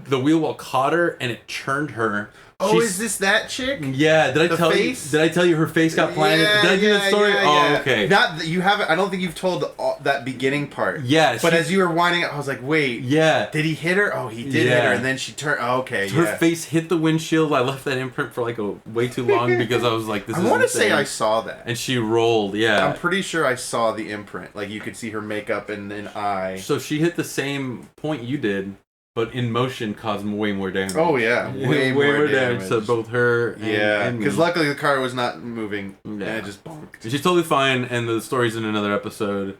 The wheel well caught her, and it churned her. Oh, is this that chick? Yeah. Did I tell you her face got planted? Yeah, did I do that story? Oh, okay. Not that you haven't. I don't think you've told that beginning part. Yeah. But as you were winding up, I was like, wait. Yeah. Did he hit her? Oh, he did hit her, and then she turned. Oh, okay. Her face hit the windshield. I left that imprint for like way too long because I was like, this is insane. I want to say I saw that. And she rolled. Yeah. I'm pretty sure I saw the imprint. Like you could see her makeup and an eye. So she hit the same point you did, but in motion caused way more damage. Oh yeah, way more damage to both her and because luckily the car was not moving, and it just bonked. She's totally fine, and the story's in another episode.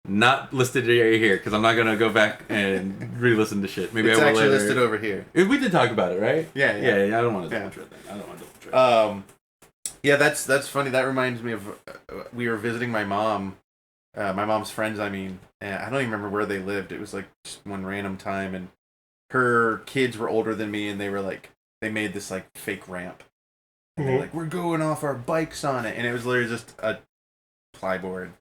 Not listed right here, because I'm not going to go back and re-listen to shit. Maybe it's I will actually later. Listed over here. We did talk about it, right? Yeah. I don't want to double trip that. I don't want to double trip. Yeah, that's funny. That reminds me of we were visiting my mom. My mom's friends, I mean. And I don't even remember where they lived. It was like just one random time, and her kids were older than me, and they were like, they made this like fake ramp. And they're like, we're going off our bikes on it. And it was literally just a plyboard,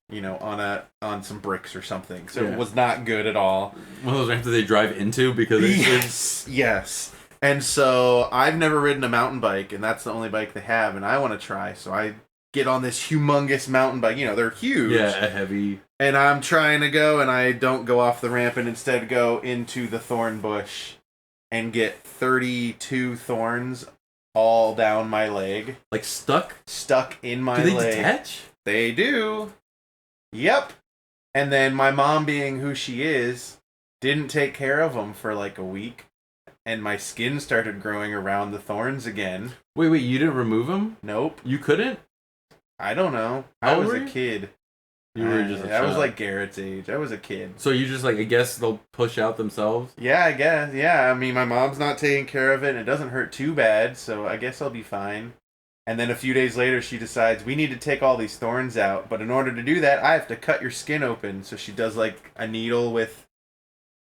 on some bricks or something. So it was not good at all. One of those ramps that they drive into because yes. And so I've never ridden a mountain bike, and that's the only bike they have, and I want to try. So I get on this humongous mountain bike. They're huge. Yeah, heavy. And I'm trying to go, and I don't go off the ramp, and instead go into the thorn bush and get 32 thorns all down my leg. Like stuck? Stuck in my leg. Do they detach? They do. Yep. And then my mom, being who she is, didn't take care of them for like a week. And my skin started growing around the thorns again. Wait, you didn't remove them? Nope. You couldn't? I don't know. I was a kid. You were just a child. I was like Garrett's age. I was a kid. So you just like, I guess they'll push out themselves? Yeah, I guess. Yeah, I mean, my mom's not taking care of it, and it doesn't hurt too bad, so I guess I'll be fine. And then a few days later, she decides, we need to take all these thorns out. But in order to do that, I have to cut your skin open. So she does like a needle with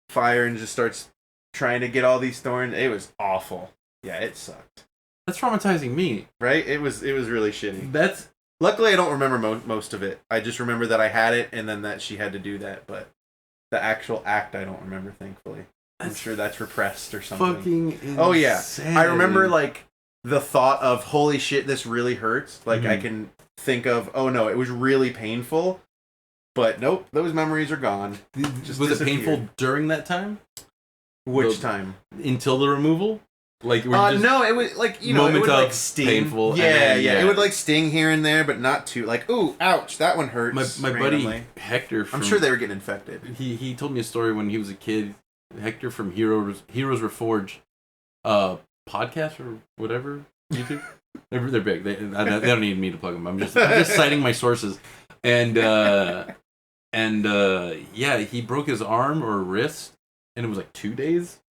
fire and just starts trying to get all these thorns. It was awful. Yeah, it sucked. That's traumatizing me. Right? It was really shitty. Luckily, I don't remember most of it. I just remember that I had it and then that she had to do that. But the actual act, I don't remember, thankfully. I'm sure that's repressed or something. Fucking insane. Oh, yeah. I remember, like, the thought of, holy shit, this really hurts. Like, I can think of, oh, no, it was really painful. But, nope, those memories are gone. Was it painful during that time? Which time? Until the removal? Like, no, it was like, you know, it would like sting. Painful. Yeah. It would like sting here and there, but not too like, ooh, ouch, that one hurts. My buddy Hector. I'm sure they were getting infected. He told me a story when he was a kid. Hector from Heroes Reforged, podcast or whatever YouTube. They're big. They don't need me to plug them. I'm just citing my sources. And yeah, he broke his arm or wrist, and it was like 2 days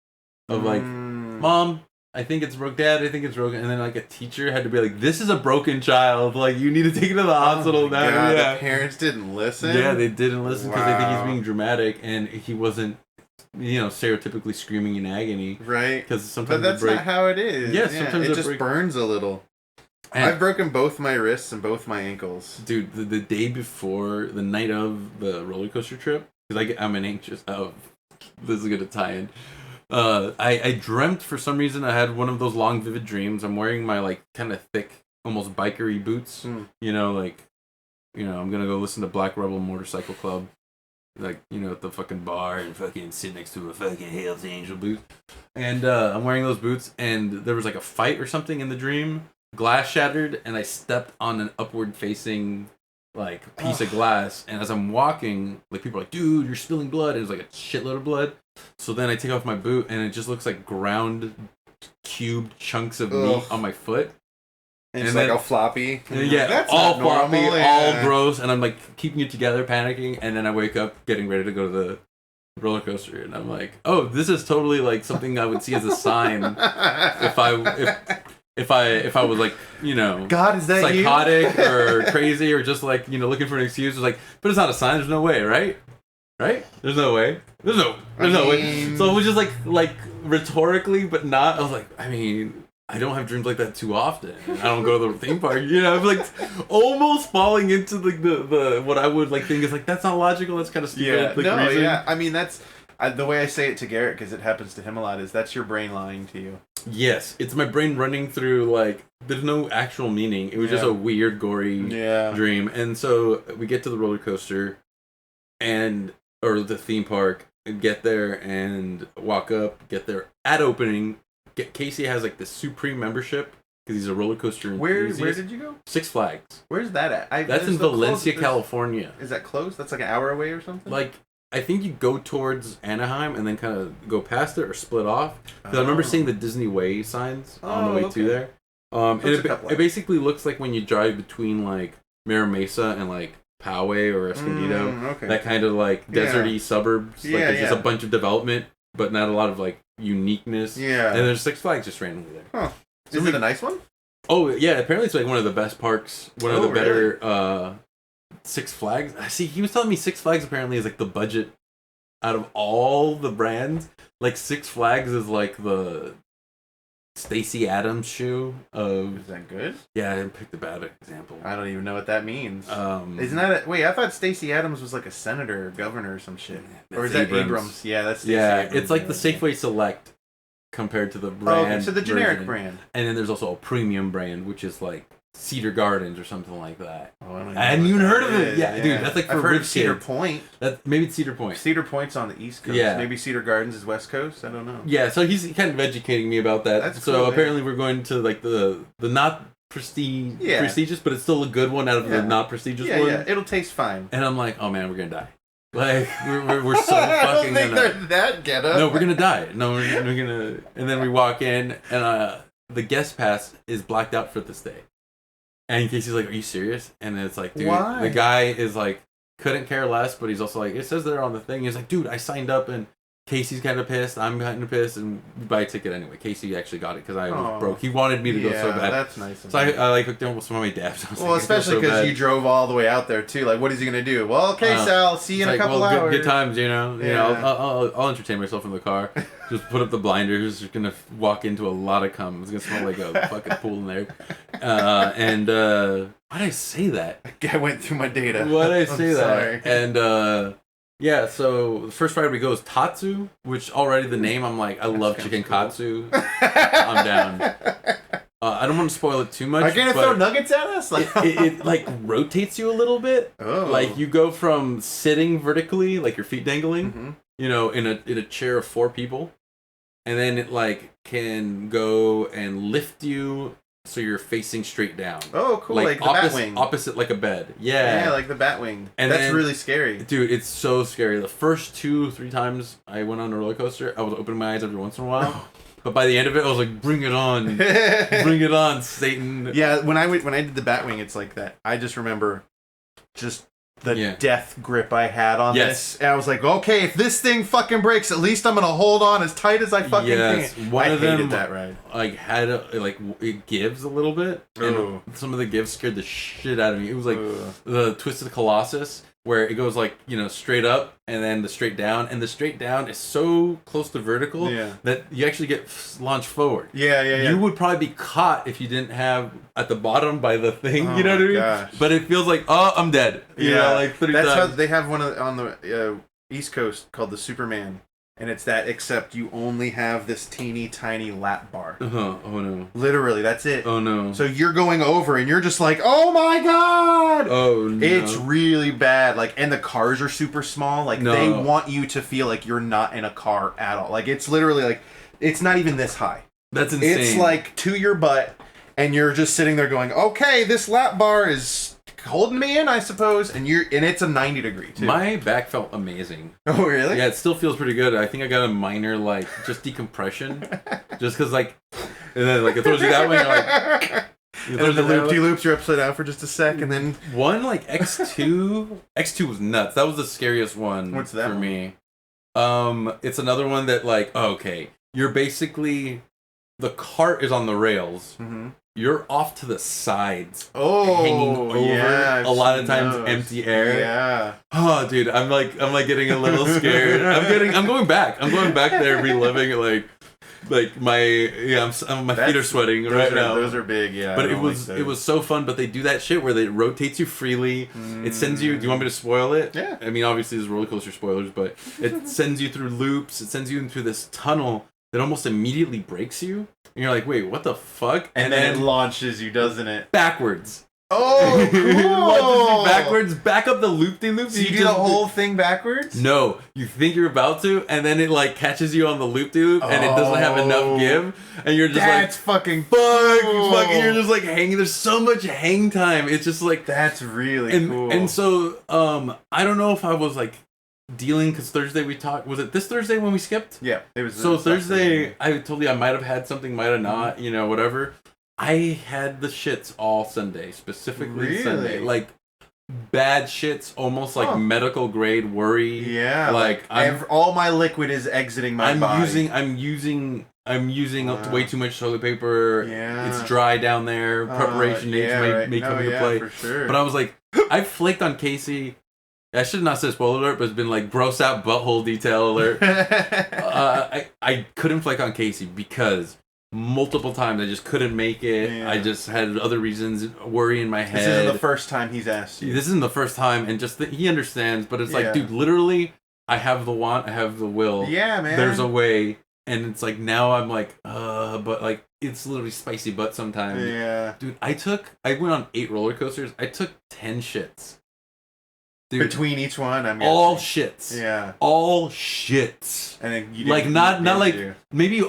of like, Mom, I think it's broke. Dad, I think it's broken. And then like a teacher had to be like, this is a broken child. Like, you need to take it to the hospital now. God, yeah. The parents didn't listen? Yeah, they didn't listen because they think he's being dramatic, and he wasn't, stereotypically screaming in agony. Right. Because sometimes but that's not how it is. Yeah, sometimes it just burns a little. And I've broken both my wrists and both my ankles. Dude, the day before, the night of the roller coaster trip, because I'm an anxious... Oh, this is going to tie in. I dreamt for some reason I had one of those long vivid dreams. I'm wearing my like kind of thick, almost bikery boots. I'm gonna go listen to Black Rebel Motorcycle Club, like at the fucking bar and fucking sit next to a fucking Hells Angel boot. And I'm wearing those boots, and there was like a fight or something in the dream. Glass shattered, and I stepped on an upward facing like piece of glass. And as I'm walking, like people are like, "Dude, you're spilling blood." And it was like a shitload of blood. So then I take off my boot, and it just looks like ground, cubed chunks of meat on my foot. And it's like all floppy. Yeah, that's all floppy, normal, all gross. And I'm like keeping it together, panicking. And then I wake up getting ready to go to the roller coaster. And I'm like, oh, this is totally like something I would see as a sign if I was like, God, is that psychotic or crazy or just like, looking for an excuse. It's like, but it's not a sign. There's no way, right? Right? There's no way. There's no way. So it was just like rhetorically, but not. I was like, I don't have dreams like that too often. I don't go to the theme park. I'm like almost falling into the what I would like think is like, that's not logical. That's kind of stupid. Reason. Yeah. That's the way I say it to Garrett, because it happens to him a lot, is that's your brain lying to you. Yes, it's my brain running through like there's no actual meaning. It was just a weird, gory dream. And so we get to the roller coaster, or the theme park, and get there and walk up, get there at opening. Casey has like the Supreme membership because he's a roller coaster enthusiast. Where did you go? Six Flags. Where's that at? That's in Valencia, California. Is that close? That's like an hour away or something? Like, I think you go towards Anaheim and then kind of go past it or split off. Because I remember seeing the Disney Way signs on the way to there. And it basically looks like when you drive between like Mira Mesa and like Poway or Escondido. That kind of like deserty suburbs. Like there's just a bunch of development, but not a lot of like uniqueness. Yeah. And there's Six Flags just randomly there. Huh. Is it a nice one? Oh yeah, apparently it's like one of the best parks, one of the better Six Flags. See, he was telling me Six Flags apparently is like the budget out of all the brands. Like Six Flags is like the Stacey Adams shoe of... Is that good? Yeah, I picked a bad example. I don't even know what that means. Isn't that... Wait, I thought Stacey Adams was like a senator or governor or some shit. Or is that Abrams? Yeah, that's Stacey Abrams. It's like the Safeway Select compared to the brand. Oh, okay, so the generic brand. And then there's also a premium brand, which is like Cedar Gardens or something like that. Oh, I hadn't even heard of it. Yeah, dude, that's like for I've heard rich of Cedar kids. Point. Maybe it's Cedar Point. Cedar Point's on the East Coast. Yeah. Maybe Cedar Gardens is West Coast. I don't know. Yeah, so he's kind of educating me about that. That's so cool, apparently we're going to like the not prestigious, but it's still a good one out of the not prestigious one. Yeah, it'll taste fine. And I'm like, oh man, we're gonna die. Like we're so fucking I don't think they're that ghetto. No, we're gonna die. No, we're gonna. And then we walk in, and the guest pass is blacked out for this day. And Casey's like, "Are you serious?" And it's like, dude, why? The guy is like, couldn't care less, but he's also like, it says there on the thing. He's like, dude, I signed up, and Casey's kind of pissed. I'm kind of pissed, and we buy a ticket anyway. Casey actually got it because I was broke. He wanted me to go so bad. That's nice. So I hooked him with some of my dabs. Well, especially because you drove all the way out there too. Like, what is he gonna do? Well, okay, Sal. See you in a couple hours. Good times, you know. You know, I'll entertain myself in the car. Just put up the blinders. Just gonna walk into a lot of cum. It's gonna smell like a fucking pool in there. Why did I say that? I went through my data. Why did I say that? And yeah, so the first Friday we go is Tatsu, which already the name, I'm like, I love chicken katsu. I'm down. I don't want to spoil it too much. Are you gonna throw nuggets at us? It like rotates you a little bit. Oh. Like you go from sitting vertically, like your feet dangling, you know, in a chair of 4 people, and then it like can go and lift you so you're facing straight down. Oh, cool! Like the Batwing. Opposite like a bed. Yeah. Yeah, like the Batwing. And that's really scary. Dude, it's so scary. The first 2-3 times I went on a roller coaster, I was opening my eyes every once in a while. But by the end of it, I was like, bring it on. Bring it on, Satan. Yeah, when I did the Batwing, it's like that. I just remember just the death grip I had on this. And I was like, okay, if this thing fucking breaks, at least I'm going to hold on as tight as I fucking can. One of them, hated that ride. Like, it gives a little bit. And some of the gives scared the shit out of me. It was like the Twisted Colossus, where it goes like, you know, straight up and then the straight down. And the straight down is so close to vertical that you actually get launched forward. Yeah. You would probably be caught if you didn't have at the bottom by the thing, you know what I mean? Gosh. But it feels like, oh, I'm dead. You know, like 3 times. How they have one on the East Coast called the Superman. And it's that, except you only have this teeny tiny lap bar. Oh no. Literally, that's it. Oh no. So you're going over and you're just like, oh my god! Oh no. It's really bad. Like, and the cars are super small. Like, they want you to feel like you're not in a car at all. Like, it's literally like, it's not even this high. That's insane. It's like to your butt, and you're just sitting there going, okay, this lap bar is holding me in, I suppose, and it's a 90-degree too. My back felt amazing. Oh really? Yeah, it still feels pretty good. I think I got a minor like just decompression, just because like, and then like it throws you that way. And then the loop-de-loops, you're upside down for just a sec, and then one like X2 was nuts. That was the scariest one. What's that for one? me? It's another one that like you're basically the cart is on the rails. You're off to the sides, hanging over. Yeah, a lot of times, empty air. Yeah. Oh, dude, I'm like getting a little scared. I'm going back. I'm going back there, reliving like my feet are sweating right now. Those are big, yeah. But it was so fun. But they do that shit where it rotates you freely. It sends you. Do you want me to spoil it? Yeah. I mean, obviously, there's roller coaster spoilers, but it sends you through loops. It sends you into this tunnel that almost immediately breaks you. And you're like, wait, what the fuck? And then it launches you, doesn't it? Backwards. Oh, cool. It launches you backwards, back up the loop-de-loop. So you do the whole thing backwards? No. You think you're about to, and then it like catches you on the loop-de-loop, and it doesn't have enough give. And you're just that's fucking cool. You're just like hanging. There's so much hang time. It's just like... That's really cool. And so, I don't know if I was like... dealing, because Thursday we talked, was it this Thursday when we skipped? Yeah, it was. So Thursday, I told you I might have had something, might have not, you know, whatever. I had the shits all Sunday, specifically Sunday, like bad shits, almost like medical grade worry. Yeah, like all my liquid is exiting my body. I'm using way too much toilet paper. Yeah, it's dry down there. Preparation dates may come into play. For sure. But I was like, I flaked on Casey. I should not say spoiler alert, but it's been like gross out butthole detail alert. I couldn't flake on Casey because multiple times I just couldn't make it. Yeah. I just had other reasons, worry in my head. This isn't the first time he's asked you. This isn't the first time, and just he understands, but it's like, dude, literally, I have the want, I have the will. Yeah, man. There's a way, and it's like, now I'm like, but like, it's literally spicy butt sometimes. Yeah. Dude, I went on 8 roller coasters. I took 10 shits. Dude, between each one, I'm all shits. Yeah. All shits. And then you didn't, not like maybe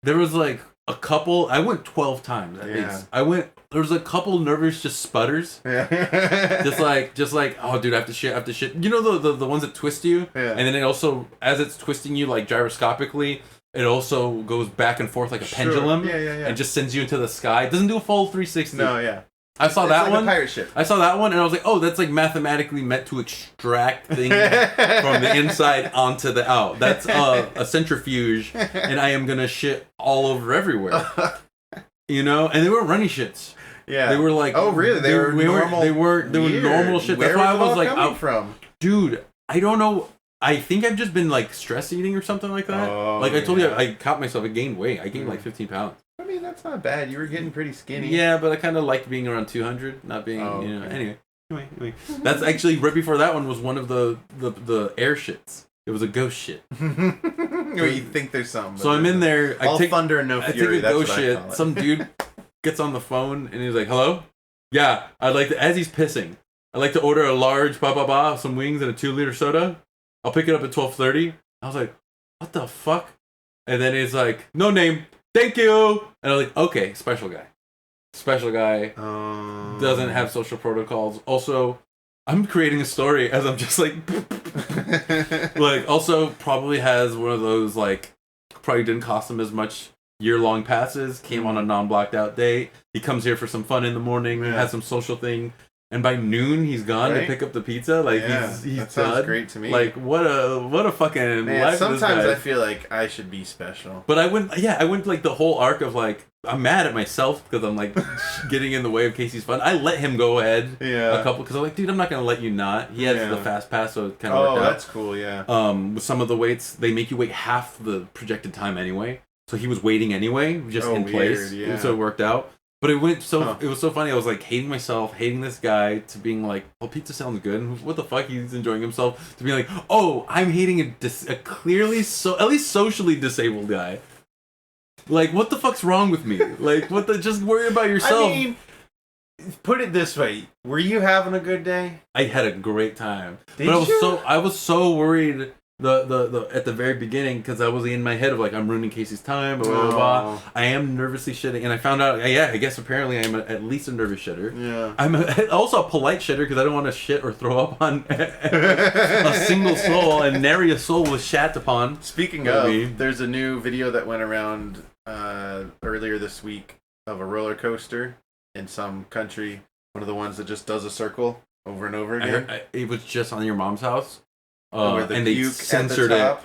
there was like a couple. I went 12 times at least. There was a couple nervous just sputters. Yeah. just like oh dude, I have to shit. You know the ones that twist you? Yeah. And then it also, as it's twisting you like gyroscopically, it also goes back and forth like a pendulum. Yeah. And just sends you into the sky. It doesn't do a full 360. No, yeah. I saw that like one. A pirate ship. I saw that one, and I was like, oh, that's like mathematically meant to extract things from the inside onto the out. That's a centrifuge, and I am gonna shit all over everywhere. You know, and they weren't runny shits. Yeah, they were like, oh really? They were normal. They were normal shit. Where That's why I was like, coming from? Dude, I don't know. I think I've just been like stress eating or something like that. Like I told you, I caught myself. I gained weight. I gained like 15 pounds. I mean, that's not bad. You were getting pretty skinny. Yeah, but I kind of liked being around 200, not being, you know. Anyway. That's actually right before that one was one of the air shits. It was a ghost shit. Where you think there's something. So I'm in there. All thunder and no fury. I take a ghost shit. Some dude gets on the phone and he's like, "Hello? Yeah, I'd like to." As he's pissing, I'd like to order a large some wings and a 2-liter soda. I'll pick it up at 12:30. I was like, "What the fuck?" And then he's like, "No name. Thank you." And I'm like, okay, special guy. Doesn't have social protocols. Also, I'm creating a story as I'm just like, like also probably has one of those like, probably didn't cost him as much year-long passes, came on a non-blocked out date. He comes here for some fun in the morning, has some social thing. And by noon, he's gone to pick up the pizza. Like he's that sounds done. Great to me. Like what a fucking life. Sometimes I feel like I should be special. But I went like the whole arc of like I'm mad at myself because I'm like getting in the way of Casey's fun. I let him go ahead a couple because I'm like, dude, I'm not gonna let you not. He has the fast pass, so it kind of worked out. Oh, that's cool. Yeah. With some of the weights, they make you wait half the projected time anyway. So he was waiting anyway, just in place. Yeah. So it worked out. But it went so it was so funny. I was like hating myself, hating this guy, to being like, "Oh, pizza sounds good. And what the fuck? He's enjoying himself." To being like, "Oh, I'm hating a clearly at least socially disabled guy." Like, what the fuck's wrong with me? Like, what the? Just worry about yourself. I mean, put it this way: were you having a good day? I had a great time. I was so worried. The at the very beginning because I was in my head of like I'm ruining Casey's time, blah blah blah. I am nervously shitting, and I found out. I guess apparently I'm at least a nervous shitter. Yeah, I'm also a polite shitter because I don't want to shit or throw up on a single soul, and nary a soul was shat upon. Speaking of, there's a new video that went around earlier this week of a roller coaster in some country. One of the ones that just does a circle over and over again. It was just on your mom's house. And they censored it.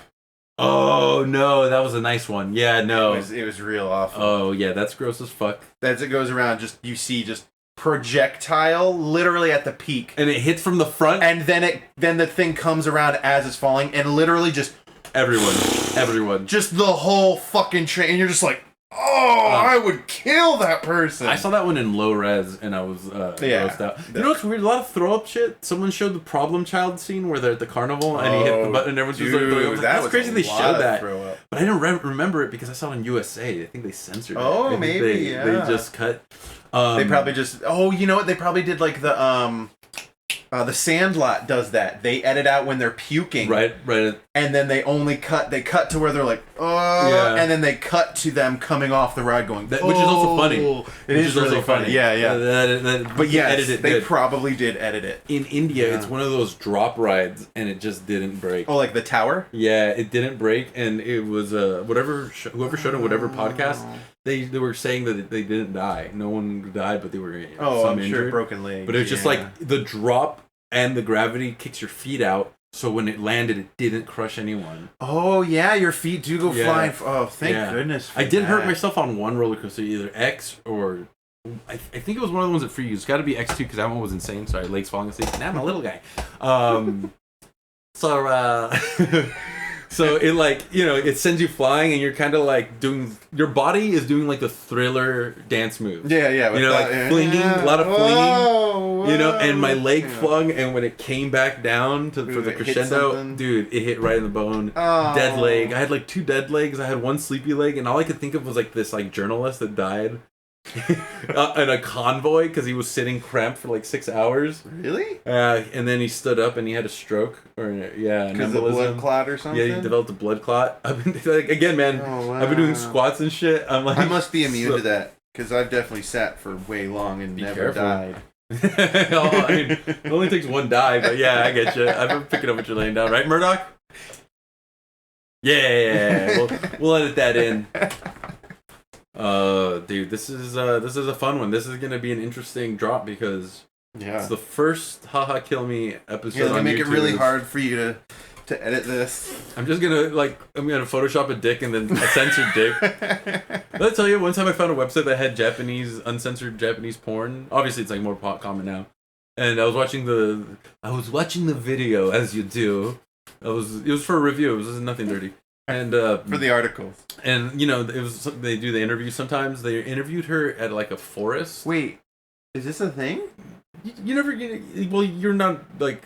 Oh no, that was a nice one. Yeah, no, it was real awful. Oh yeah, that's gross as fuck. As it goes around, you see projectile literally at the peak, and it hits from the front, and then the thing comes around as it's falling, and literally just everyone, just the whole fucking train, and you're just like, oh, I would kill that person. I saw that one in low res, and I was grossed out. You know what's weird? A lot of throw up shit. Someone showed the problem child scene where they're at the carnival, and he hit the button, and everyone's just like throwing up. That's crazy they showed that. But I didn't remember it because I saw it on USA. I think they censored it. Oh, maybe, they just cut. They probably just. Oh, you know what? They probably did like the Sandlot does that. They edit out when they're puking. Right. And then they cut to where they're like, oh, and then they cut to them coming off the ride going, which is also funny. It is really funny. Yeah. But yes, they probably did edit it. In India, it's one of those drop rides, and it just didn't break. Oh, like the tower? Yeah, it didn't break, and it was whoever showed on whatever podcast, they were saying that they didn't die. No one died, but they were some injured. Sure, broken legs. But it was just like the drop and the gravity kicks your feet out. So when it landed, it didn't crush anyone. Oh yeah, your feet do go flying. Oh, thank goodness. I did hurt myself on one roller coaster, either X or I think it was one of the ones that free. It's got to be X2 because that one was insane. Sorry, legs falling asleep. Now I'm a little guy. So it it sends you flying, and you're kind of like your body is doing like the Thriller dance move. Yeah. Flinging, a lot of flinging. And my leg flung, and when it came back down for the crescendo, dude, it hit right in the bone. Oh. Dead leg. I had like 2 dead legs. I had one sleepy leg, and all I could think of was like this like journalist that died. In a convoy because he was sitting cramped for like 6 hours. Really? And then he stood up and he had a stroke or an because of blood clot or something. Yeah, he developed a blood clot. I've been again, man. Oh, wow. I've been doing squats and shit. I'm like, I must be immune to that because I've definitely sat for way long and never died. I mean, it only takes one dive, but yeah, I get you. I've been picking up what you're laying down, right, Murdoch? Yeah. We'll edit that in. Dude, this is a fun one. This is gonna be an interesting drop because it's the first Haha Kill Me episode. Yeah, let me make YouTube. it really hard for you to edit this. I'm gonna Photoshop a dick and then a censored dick. Did I tell you one time I found a website that had uncensored Japanese porn? Obviously, it's like more common now. And I was watching the video as you do. It was for a review. It was nothing dirty. And for the articles. And they do the interview sometimes. They interviewed her at like a forest. Wait, is this a thing? You never you're not like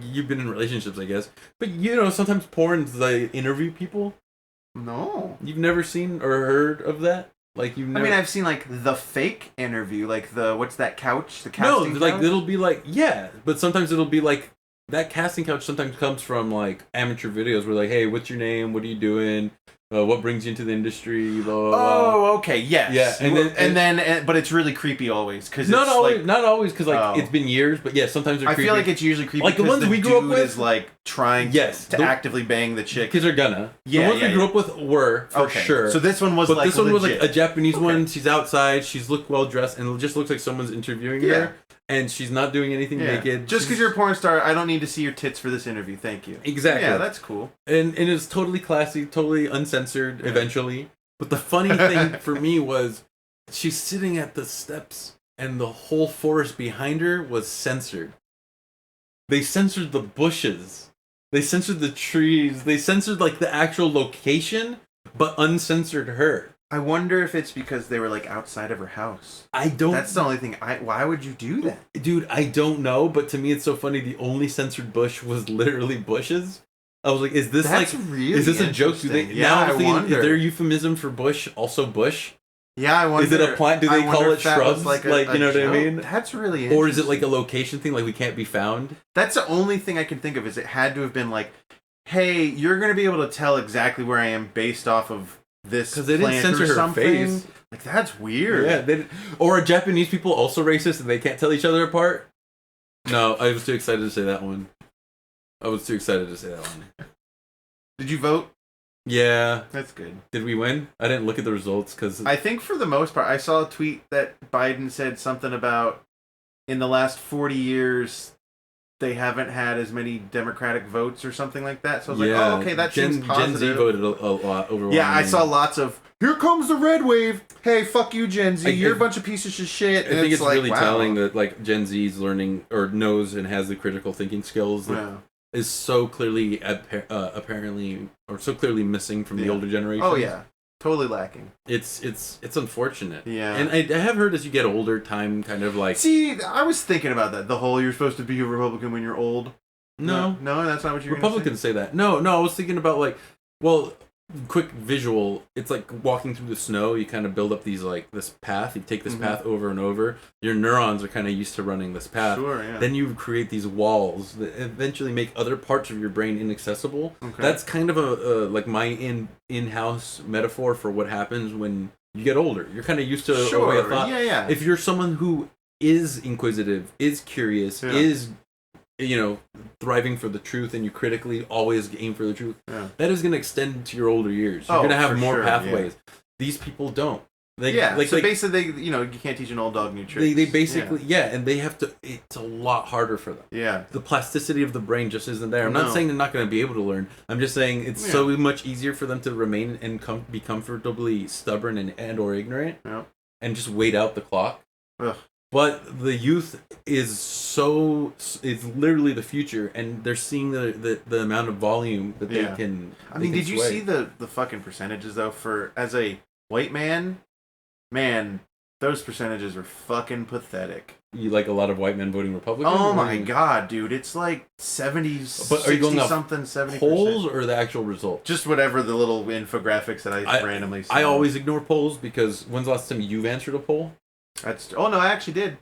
you've been in relationships, I guess. But sometimes porns they interview people. No. You've never seen or heard of that? Like you've never... I mean, I've seen like the fake interview, like what's that couch? The casting couch? Like it'll be like but sometimes it'll be like that casting couch sometimes comes from like amateur videos where like, hey, what's your name? What are you doing? What brings you into the industry? Blah, blah, blah. Oh, okay, yes. Yeah, but it's really creepy always because not always because like it's been years, but yeah, sometimes they're creepy. I feel like it's usually creepy like the ones we grew up with is like trying to actively bang the chick because they're gonna. The ones we grew up with were for sure. So this one was like a Japanese one. She's outside. She's looked well dressed and it just looks like someone's interviewing her. And she's not doing anything naked. Just because you're a porn star, I don't need to see your tits for this interview. Thank you. Exactly. Yeah, that's cool. And it's totally classy, totally uncensored eventually. But the funny thing for me was she's sitting at the steps and the whole forest behind her was censored. They censored the bushes. They censored the trees. They censored like the actual location, but uncensored her. I wonder if it's because they were like outside of her house. That's the only thing. Why would you do that? Dude, I don't know, but to me it's so funny. The only censored bush was literally bushes. I was like, is this a joke? Do they now is there a euphemism for bush also bush? Yeah, I wonder. Is it a plant? Do they call it shrubs? Like you know what I mean? That's really interesting. Or is it like a location thing, like we can't be found? That's the only thing I can think of. Is it had to have been like, hey, you're going to be able to tell exactly where I am based off of this because they didn't censor her face. Like that's weird. Yeah, or are Japanese people also racist and they can't tell each other apart? No, I was too excited to say that one. Did you vote? Yeah, that's good. Did we win? I didn't look at the results because I think for the most part, I saw a tweet that Biden said something about in the last 40 years. They haven't had as many Democratic votes or something like that. So I was like, oh, okay, that seems positive. Gen Z voted a lot overwhelmingly. Yeah, I saw lots of, here comes the red wave. Hey, fuck you, Gen Z. You're a bunch of pieces of shit. I think it's like, really telling that like Gen Z's learning or knows and has the critical thinking skills that is so clearly apparently or so clearly missing from the older generation. Oh, yeah. Totally lacking. It's unfortunate. Yeah. And I have heard as you get older, time kind of like... See, I was thinking about that. The whole you're supposed to be a Republican when you're old. No, that's not what you're Republicans say that. No, I was thinking about like, well, quick visual. It's like walking through the snow. You kind of build up these like this path. You take this path over and over. Your neurons are kind of used to running this path. Sure, yeah. Then you create these walls that eventually make other parts of your brain inaccessible. Okay. That's kind of a like my in-house metaphor for what happens when you get older. You're kind of used to a way of thought. Yeah. If you're someone who is inquisitive, is curious, is thriving for the truth, and you critically always aim for the truth, that is going to extend to your older years. You're going to have more pathways. These people don't. So basically, you can't teach an old dog new tricks. They basically, and they have to. It's a lot harder for them. Yeah, the plasticity of the brain just isn't there. I'm not saying they're not going to be able to learn. I'm just saying it's so much easier for them to remain and be comfortably stubborn and or ignorant, and just wait out the clock. Ugh. But the youth is literally the future, and they're seeing the amount of volume that they can. I mean, did you see the fucking percentages though? For as a white man, those percentages are fucking pathetic. You like a lot of white men voting Republican? Oh my god, dude! It's like 70, but are you going 70% polls or the actual results? Just whatever the little infographics that I randomly see. I always ignore polls because when's the last time you've answered a poll? No, I actually did.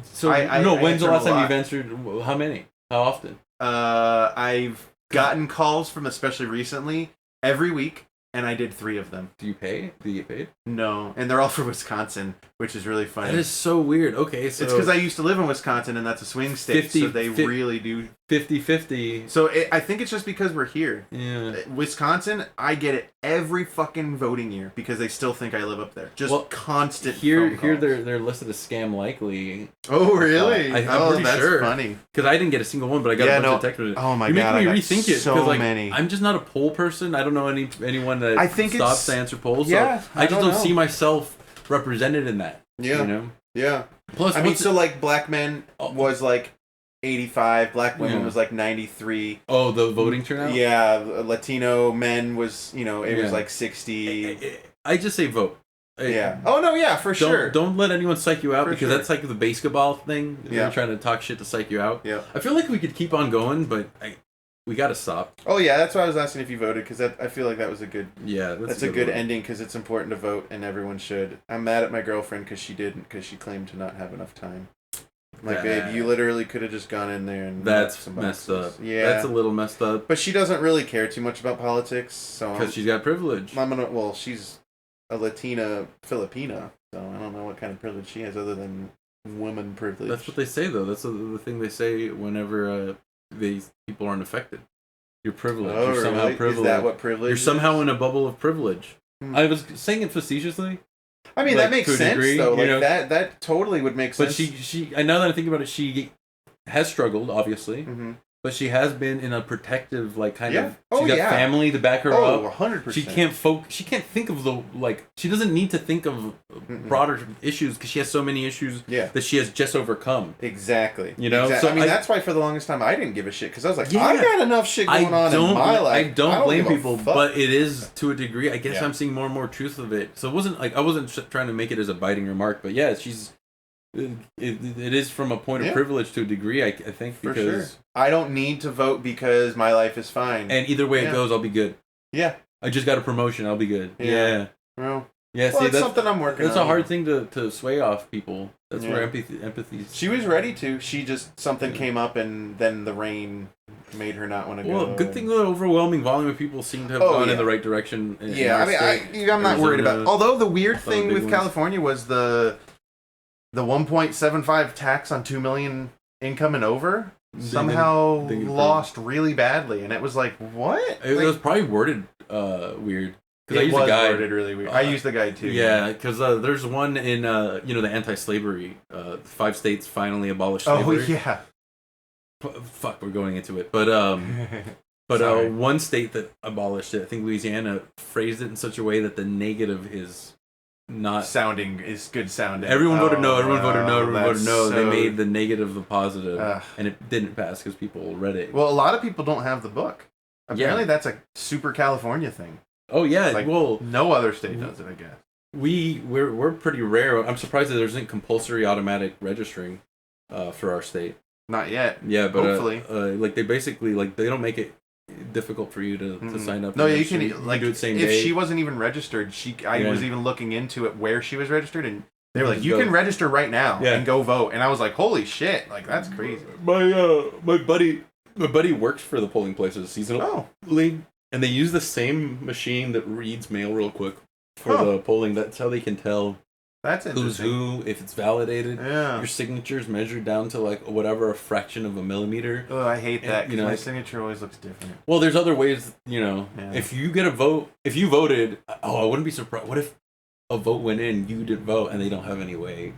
So when's the last time you've answered? How many? How often? I've gotten calls from, especially recently, every week, and I did 3 of them. Do you pay? Do you get paid? No, and they're all for Wisconsin, which is really funny. That is so weird. Okay, so it's because I used to live in Wisconsin, and that's a swing state, so they really do. 50-50. So I think it's just because we're here. Yeah. Wisconsin, I get it every fucking voting year because they still think I live up there. Just constant. Here they're listed as scam likely. Oh really? I'm pretty that's sure. funny. Because I didn't get a single one, but I got a bunch of text messages. Oh my god! You're making me rethink it. So like, many. I'm just not a poll person. I don't know anyone that stops to answer polls. Yeah. So I just don't see myself represented in that. Yeah. You know. Yeah. Plus, I mean, so like black men was like 85, black women was like 93. Oh, the voting turnout? Yeah, Latino men was, it was like 60. I just say vote. Yeah. Oh, no, yeah, for sure. Don't let anyone psych you out because that's like the basketball thing. They're trying to talk shit to psych you out. Yeah. I feel like we could keep on going, but we got to stop. Oh, yeah, that's why I was asking if you voted because I feel like that was a good... Yeah, that's a good ending because it's important to vote and everyone should. I'm mad at my girlfriend because she didn't because she claimed to not have enough time. Like, babe, you literally could have just gone in there and... That's messed up. Yeah. That's a little messed up. But she doesn't really care too much about politics, so... Because she's got privilege. She's a Latina Filipina, so I don't know what kind of privilege she has other than woman privilege. That's what they say, though. That's the thing they say whenever these people aren't affected. You're privileged. Oh, You're somehow privileged. Is that what privilege You're somehow in a bubble of privilege. I was saying it facetiously. I mean, that makes sense, though. Like, that totally would make sense. But I know that I think about it, she has struggled, obviously. Mm-hmm. But she has been in a protective, like, kind of... She's got family to back her up. 100%. She can't think of she doesn't need to think of broader issues because she has so many issues that she has just overcome. Exactly. You know? Exactly. So, that's why for the longest time I didn't give a shit because I was like, I got enough shit going on in my life. I don't blame people, but it is to a degree. I guess I'm seeing more and more truth of it. So it wasn't like, I wasn't trying to make it as a biting remark, but yeah, it is from a point of privilege to a degree, I think, because... For sure. I don't need to vote because my life is fine. And either way it goes, I'll be good. Yeah. I just got a promotion, I'll be good. Yeah. Well, see, that's something I'm working on. That's a hard thing to sway off people. That's where empathy... She was ready to. She just... Something came up and then the rain made her not want to go. Well, good thing the overwhelming volume of people seem to have gone in the right direction. I'm not worried about it. Although the weird thing with California was the 1.75 tax on 2 million income and over somehow lost really badly, and it was like, what? It was probably worded weird. It was worded really weird. I used the guide too. Yeah, because there's one in the anti-slavery 5 states finally abolished slavery. Oh yeah. Fuck, we're going into it, but one state that abolished it, I think Louisiana, phrased it in such a way that the negative is not is good sounding. Everyone voted no. Everyone voted no. Everyone voted no. They made the negative the positive, and it didn't pass because people read it. Well, a lot of people don't have the book. Apparently, that's a super California thing. Oh yeah, like, no other state does it, I guess. We're pretty rare. I'm surprised that there isn't compulsory automatic registering for our state. Not yet. Yeah, but hopefully, like they basically they don't make it difficult for you to sign up. No, yeah, you can do it same day. If she wasn't even registered, I was even looking into it where she was registered, and they were like, you can register right now and go vote. And I was like, holy shit, like that's crazy. My buddy works for the polling places seasonally, and they use the same machine that reads mail real quick for the polling. That's how they can tell That's who's who, if it's validated. Yeah. Your signature's measured down to like whatever a fraction of a millimeter. Oh, I hate that. You know, my signature always looks different. Well, there's other ways. You know, if you get a vote, if you voted, I wouldn't be surprised. What if a vote went in, you didn't vote, and they don't have any way?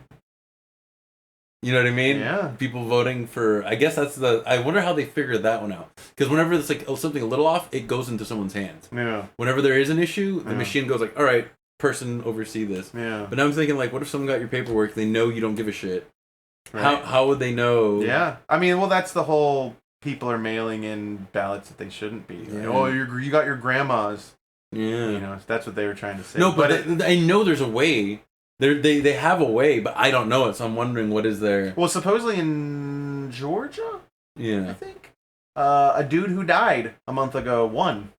You know what I mean? Yeah. People voting for. I guess that's the. I wonder how they figured that one out. Because whenever it's like something a little off, it goes into someone's hands. Yeah. Whenever there is an issue, the machine goes like, all right, person oversee this. Yeah. But now I'm thinking like, what if someone got your paperwork? They know you don't give a shit. Right. How would they know? Yeah. I mean, well, that's the whole. People are mailing in ballots that they shouldn't be. Yeah. Like, oh, you got your grandma's. Yeah. You know, that's what they were trying to say. No, but I know there's a way. They have a way, but I don't know it, so I'm wondering what is there. Well, supposedly in Georgia, I think, a dude who died a month ago won.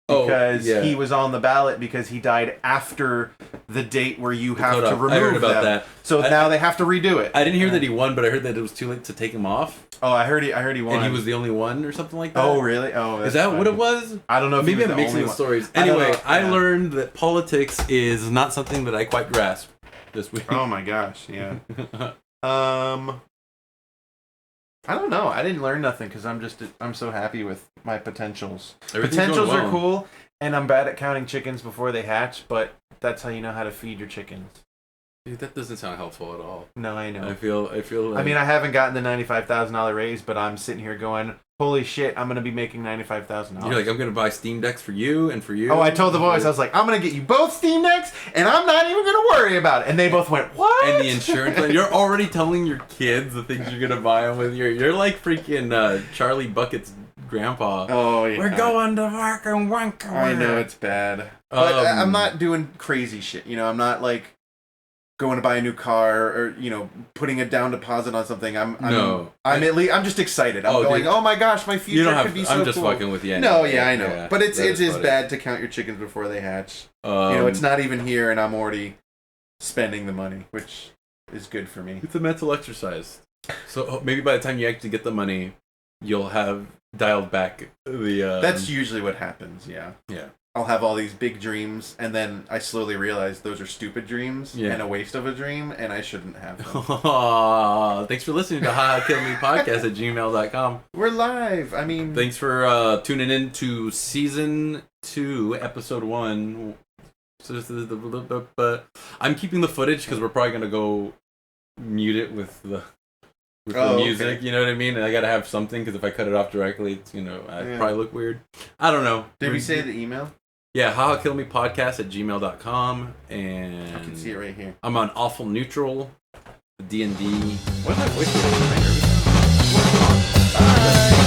Because he was on the ballot because he died after the date where you have to remove I heard about them. that. So now they have to redo it. I didn't hear that he won, but I heard that it was too late to take him off. Oh, I heard he won. And he was the only one or something like that? Oh, really? Oh, is that funny. What it was? I don't know if maybe I'm mixing the stories. Anyway, I learned that politics is not something that I quite grasp this week. Oh my gosh, yeah. I don't know. I didn't learn nothing because I'm so happy with my potentials. Potentials are cool, and I'm bad at counting chickens before they hatch, but that's how you know how to feed your chickens. Dude, that doesn't sound helpful at all. No, I know. I feel like... I mean, I haven't gotten the $95,000 raise, but I'm sitting here going, holy shit, I'm going to be making $95,000. You're like, I'm going to buy Steam Decks for you and for you. Oh, I told the boys, I was like, I'm going to get you both Steam Decks, and I'm not even going to worry about it. And they both went, what? And the insurance, you're already telling your kids the things you're going to buy them with. You're like freaking Charlie Bucket's grandpa. Oh, yeah. We're going to fucking Wanker. I know, it's bad. But I'm not doing crazy shit. You know, I'm not like going to buy a new car or, you know, putting a down deposit on something. I'm just excited. I'm going, dude, oh my gosh, my future could be so cool. I'm just fucking with you. Anyway. No, yeah, I know. Yeah, but it is bad to count your chickens before they hatch. You know, it's not even here and I'm already spending the money, which is good for me. It's a mental exercise. So maybe by the time you actually get the money, you'll have dialed back the... That's usually what happens, yeah. Yeah. I'll have all these big dreams, and then I slowly realize those are stupid dreams and a waste of a dream, and I shouldn't have them. Thanks for listening to HowKillMePodcast@gmail.com. We're live. I mean... Thanks for tuning in to Season 2, Episode 1. So I'm keeping the footage because we're probably going to go mute it with the music, okay. You know what I mean? And I gotta have something because if I cut it off directly, it's, you know, I'd probably look weird. I don't know. Did we say the email? Yeah, HowKillMePodcast@gmail.com, and I can see it right here. I'm on Awful Neutral, D&D. What am I voice? Bye.